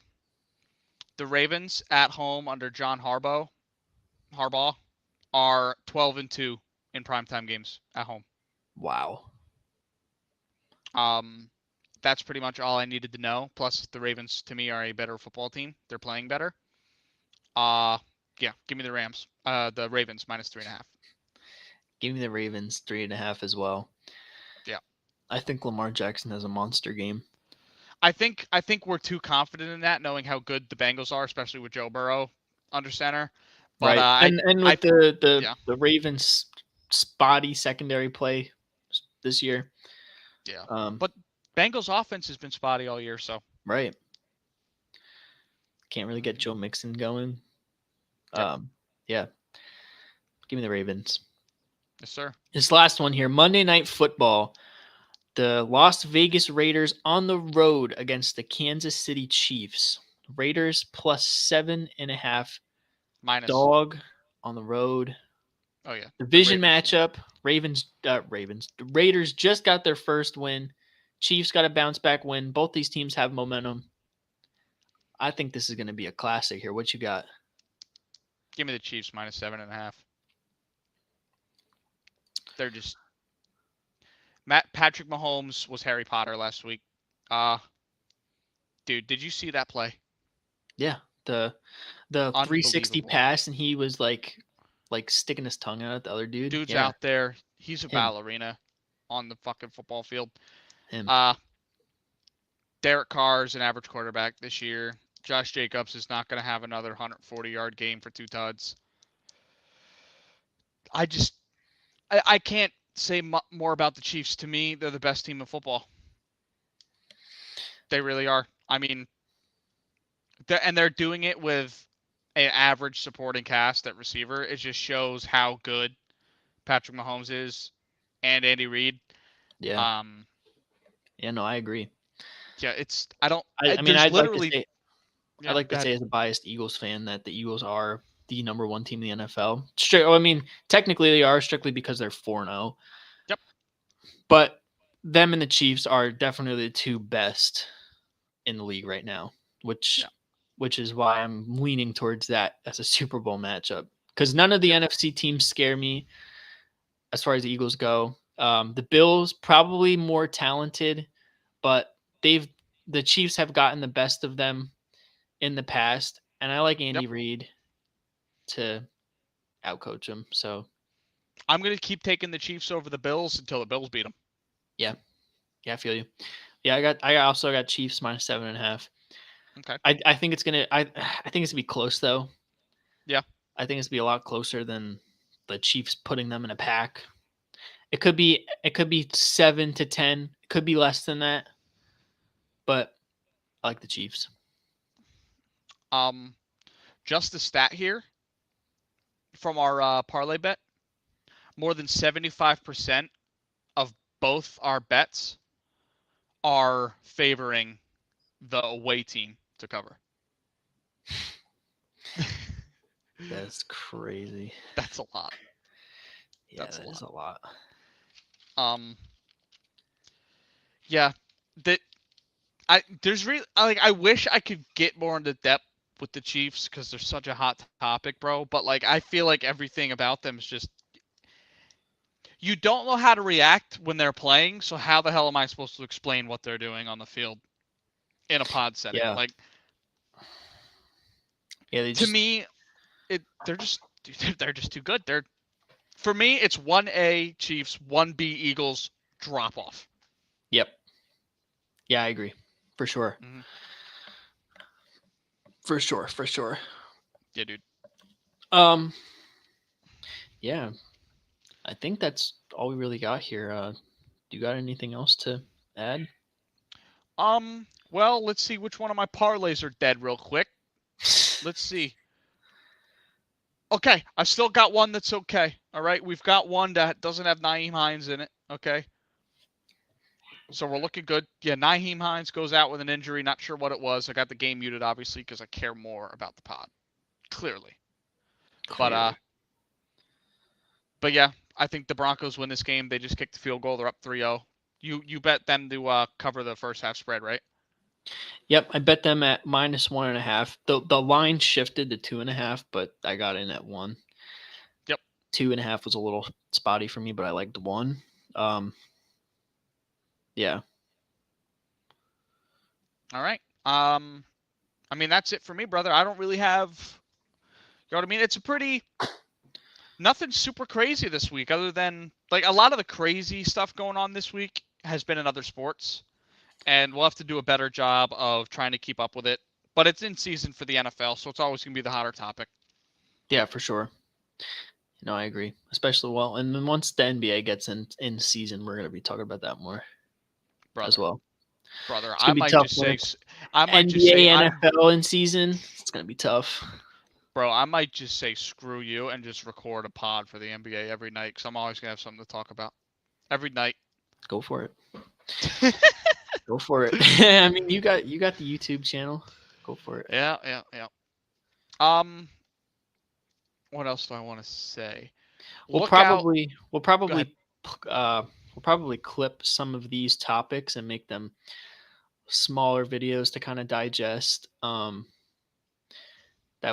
Ravens at home under John Harbaugh are 12-2 in primetime games at home. Wow. That's pretty much all I needed to know. Plus, the Ravens to me are a better football team. They're playing better. Yeah, give me the Rams. The Ravens -3.5. Give me the Ravens 3.5 as well. Yeah. I think Lamar Jackson has a monster game. I think we're too confident in that, knowing how good the Bengals are, especially with Joe Burrow under center. But, right, and with the Ravens' spotty secondary play this year. Yeah. But Bengals offense has been spotty all year, so. Right. Can't really get Joe Mixon going. Yep. Yeah. Give me the Ravens. Yes, sir. This last one here, Monday Night Football. The Las Vegas Raiders on the road against the Kansas City Chiefs. Raiders +7.5. Minus. Dog on the road. Oh, yeah. Division matchup. Ravens. The Raiders just got their first win. Chiefs got a bounce back win. Both these teams have momentum. I think this is going to be a classic here. What you got? Give me the Chiefs -7.5. They're just Patrick Mahomes was Harry Potter last week. Dude, did you see that play? Yeah, the 360 pass, and he was like sticking his tongue out at the other dude. Dude's out there. He's a ballerina on the fucking football field. Him. Derek Carr's an average quarterback this year. Josh Jacobs is not going to have another 140-yard game for 2 tuds. I can't say more about the Chiefs. To me, they're the best team in football. They really are. I mean, they're doing it with an average supporting cast at receiver. It just shows how good Patrick Mahomes is and Andy Reid. Yeah. Yeah, no, I agree. Yeah, I'd like to say as a biased Eagles fan that the Eagles are the number 1 team in the NFL. I mean, technically they are strictly because they're 4-0. Yep. But them and the Chiefs are definitely the 2 best in the league right now, which is why I'm leaning towards that as a Super Bowl matchup. Because none of the NFC teams scare me as far as the Eagles go. The Bills probably more talented, but the Chiefs have gotten the best of them in the past, and I like Andy Reid to outcoach him. So I'm going to keep taking the Chiefs over the Bills until the Bills beat them. Yeah, I feel you. Yeah, I also got Chiefs -7.5. Okay. I think it's gonna. I think it's gonna be close though. Yeah. I think it's gonna be a lot closer than the Chiefs putting them in a pack. It could be 7-10. It could be less than that. But I like the Chiefs. Just a stat here from our parlay bet. More than 75% of both our bets are favoring the away team to cover. That's crazy. That's a lot. Yeah, that is a lot. Yeah, I wish I could get more into depth with the Chiefs because they're such a hot topic, bro. But I feel like everything about them is just you don't know how to react when they're playing. So how the hell am I supposed to explain what they're doing on the field in a pod setting? Yeah. Yeah, To me, they're just too good. For me, it's 1A Chiefs, 1B Eagles drop off. Yep. Yeah, I agree. For sure. Mm-hmm. For sure. Yeah, dude. Yeah. I think that's all we really got here. Do you got anything else to add? Well, let's see which one of my parlays are dead real quick. Let's see. Okay, I still got one that's okay. All right, we've got one that doesn't have Nyheim Hines in it. Okay, so we're looking good. Yeah, Nyheim Hines goes out with an injury. Not sure what it was. I got the game muted, obviously, because I care more about the pod. Clearly. Clearly. But yeah, I think the Broncos win this game. They just kicked the field goal. They're up 3-0. You bet them to cover the first half spread, right? Yep, I bet them at -1.5. The line shifted to 2.5, but I got in at 1. Yep. 2.5 was a little spotty for me, but I liked 1. Yeah. All right. I mean, that's it for me, brother. I don't really have, you know what I mean? It's a pretty, nothing super crazy this week other than, like, a lot of the crazy stuff going on this week has been in other sports. And we'll have to do a better job of trying to keep up with it. But it's in season for the NFL, so it's always going to be the hotter topic. Yeah, for sure. No, I agree. Especially and then once the NBA gets in season, we're gonna be talking about that more as well. Brother, It's gonna be tough. I might just NBA, say, NFL in season. It's gonna be tough. Bro, I might just say screw you and just record a pod for the NBA every night because I'm always gonna have something to talk about every night. Go for it. Go for it. I mean, you got the YouTube channel. Go for it. Yeah. What else do I want to say? We'll probably clip some of these topics and make them smaller videos to kind of digest. That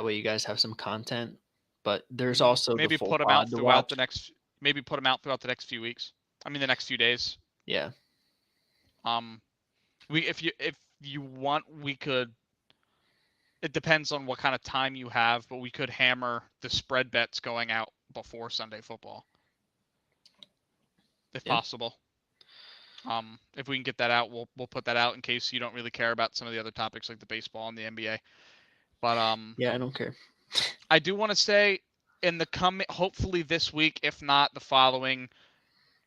way you guys have some content. But there's also maybe the full put them pod out to throughout watch. the next few weeks. I mean, the next few days. Yeah. If you want, we could. It depends on what kind of time you have, but we could hammer the spread bets going out before Sunday football, if possible. If we can get that out, we'll put that out in case you don't really care about some of the other topics like the baseball and the NBA. But yeah, I don't care. I do want to say hopefully this week, if not the following,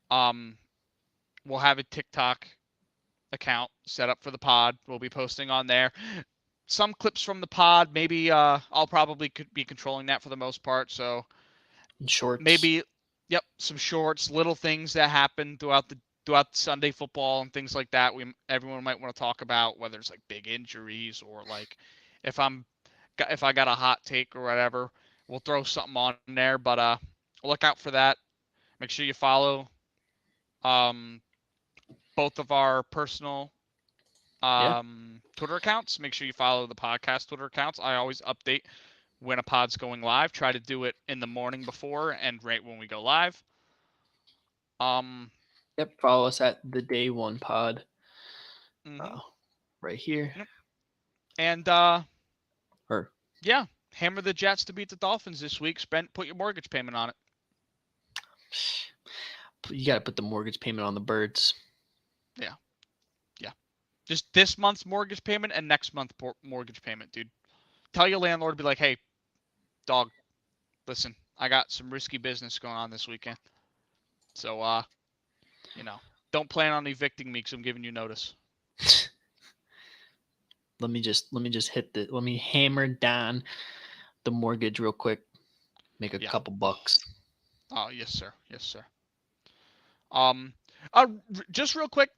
we'll have a TikTok account set up for the pod. We'll be posting on there some clips from the pod. Maybe I'll probably could be controlling that for the most part. So shorts. Maybe, some shorts, little things that happen throughout Sunday football and things like that. Everyone might want to talk about, whether it's like big injuries or like if I got a hot take or whatever, we'll throw something on there. But look out for that. Make sure you follow both of our personal Twitter accounts. Make sure you follow the podcast Twitter accounts. I always update when a pod's going live. Try to do it in the morning before and right when we go live. Yep, follow us at the Day One Pod. Mm-hmm. Right here. Yep. And hammer the Jets to beat the Dolphins this week. Put your mortgage payment on it. You got to put the mortgage payment on the Birds. Yeah. Just this month's mortgage payment and next month's mortgage payment, dude. Tell your landlord, be like, hey, dog, listen, I got some risky business going on this weekend. So, don't plan on evicting me because I'm giving you notice. Let me just let me hammer down the mortgage real quick. Make a couple bucks. Oh, yes, sir. Just real quick,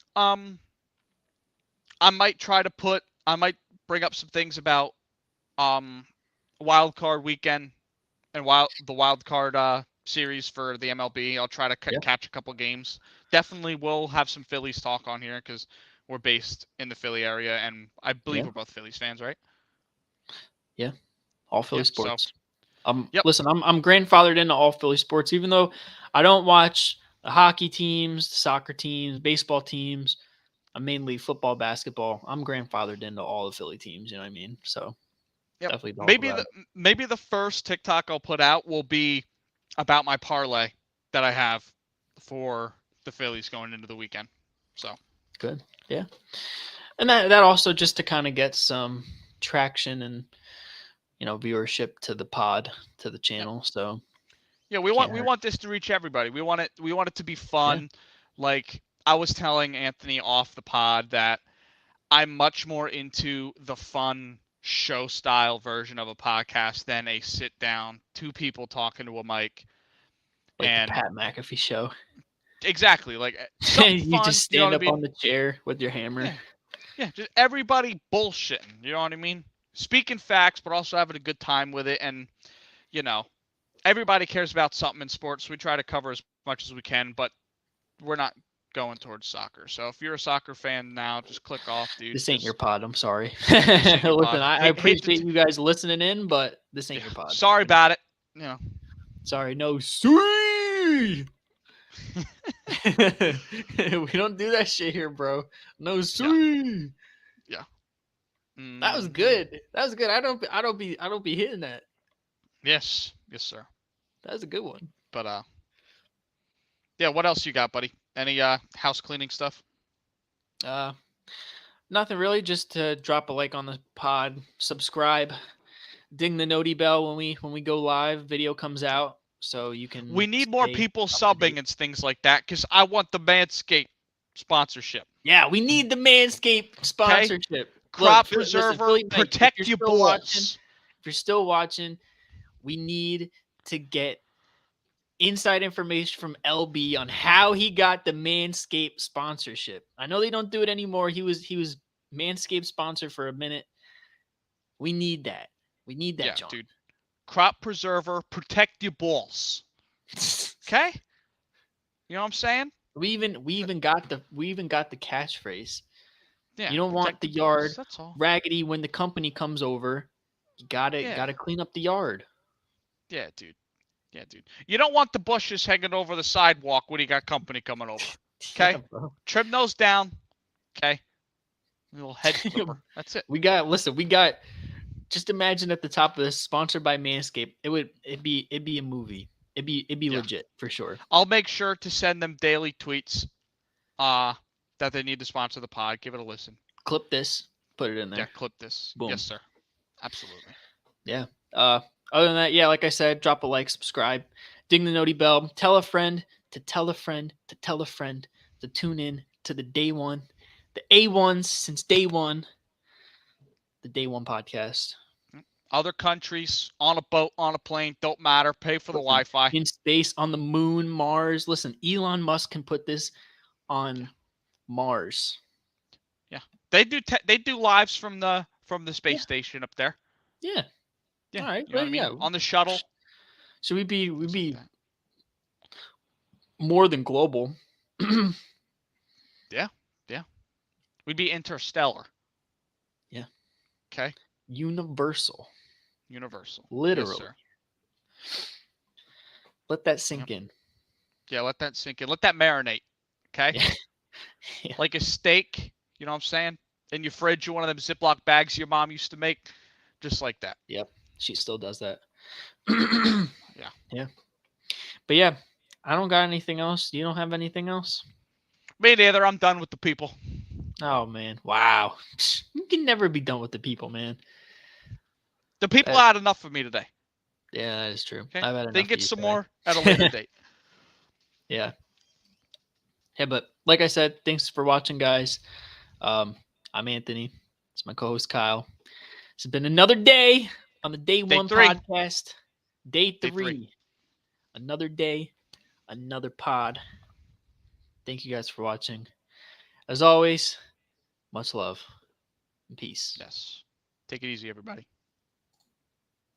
I might bring up some things about wild card weekend and the wild card series for the MLB. I'll try to catch a couple games. Definitely will have some Phillies talk on here because we're based in the Philly area, and I believe we're both Phillies fans, right? Yeah, all Philly sports. So, listen, I'm grandfathered into all Philly sports, even though I don't watch the hockey teams, the soccer teams, baseball teams. I'm mainly football, basketball. I'm grandfathered into all the Philly teams. You know what I mean? So Yep. Definitely talk Maybe about the it. maybe the first TikTok I'll put out will be about my parlay that I have for the Phillies going into the weekend. So Good. Yeah. And that also just to kind of get some traction and viewership to the pod, to the yep. channel. So Yeah, can't we hurt. want this to reach everybody. We want it to be Yeah. fun. Like I was telling Anthony off the pod that I'm much more into the fun show style version of a podcast than a sit down, two people talking to a mic. Like the And Pat McAfee show. exactly, like something You fun, just you know what stand I up on mean? the chair with your hammer. Yeah. Yeah, just everybody bullshitting, you know what I mean? Speaking facts, but also having a good time with it. And, you know, everybody cares about something in sports. So we try to cover as much as we can, but we're not going towards soccer. So if you're a soccer fan now, just click off, dude. This ain't your pod. I'm sorry. This ain't your Listen, pod. I appreciate you guys listening in, but this ain't Yeah, your pod. sorry about it. You know. Sorry, no. Sweet. We don't do that shit here, bro. No sweet. Yeah. That was Mhm. good. That was good. I don't be hitting that. Yes. Yes, sir. That was a good one. But yeah, what else you got, buddy? Any house cleaning stuff? Nothing really. Just to drop a like on the pod, subscribe, ding the noti bell when we go live. Video comes out, so you can. We need more stay people up to subbing date. and things like that because I want the Manscaped sponsorship. Yeah, we need the Manscaped sponsorship. Crop Look, listen, preserver, Philly Mike, if protect you're your still watching, balls. if you're still watching, we need to get inside information from LB on how he got the Manscaped sponsorship. I know they don't do it anymore. He was Manscaped sponsor for a minute. We need that. We need that, Yeah, John. dude. Crop preserver, protect your balls. Okay? You know what I'm saying? We even got the catchphrase. Yeah. You don't want protect the your balls, yard that's all. raggedy when the company comes over. You gotta clean up the yard. Yeah, dude. Yeah, dude. You don't want the bushes hanging over the sidewalk when you got company coming over. Okay? Yeah, bro. Trim those down. Okay? A little head clipper. That's it. We got just imagine at the top of this, sponsored by Manscaped. It'd be a movie. It'd be Yeah. legit for sure. I'll make sure to send them daily tweets that they need to sponsor the pod. Give it a listen. Clip this, put it in Yeah, there. clip this. Boom. Yes, sir. Absolutely. Yeah. Other than that, yeah, like I said, drop a like, subscribe, ding the noti bell, tell a friend to tell a friend to tell a friend to tune in to the day one, the A1s since day one, the day one podcast. Other countries, on a boat, on a plane, don't matter. Pay for the Listen, Wi-Fi. in space, on the moon, Mars. Listen, Elon Musk can put this on Mars. Yeah, they do lives from the space station up there. Yeah. Yeah, All right. you know what I mean? Yeah. On the shuttle. So we'd be like more than global. Yeah. We'd be interstellar. Yeah. Okay. Universal. Universal. Literally. Yes, sir. Let that sink in. Yeah, let that sink in. Let that marinate. Okay. Yeah. Yeah. Like a steak. You know what I'm saying? In your fridge, one of them Ziploc bags your mom used to make, just like that. Yep. She still does that. Yeah. Yeah. But yeah, I don't got anything else. You don't have anything else? Me neither. I'm done with the people. Oh man. Wow. You can never be done with the people, man. The people had enough of me today. Yeah, that is true. Okay. I've had enough. They get some more at a later date. Yeah. Yeah, but like I said, thanks for watching, guys. I'm Anthony. It's my co-host Kyle. It's been another day on the Day One podcast. Day three. Another day, another pod. Thank you guys for watching. As always, much love and peace. Yes. Take it easy, everybody.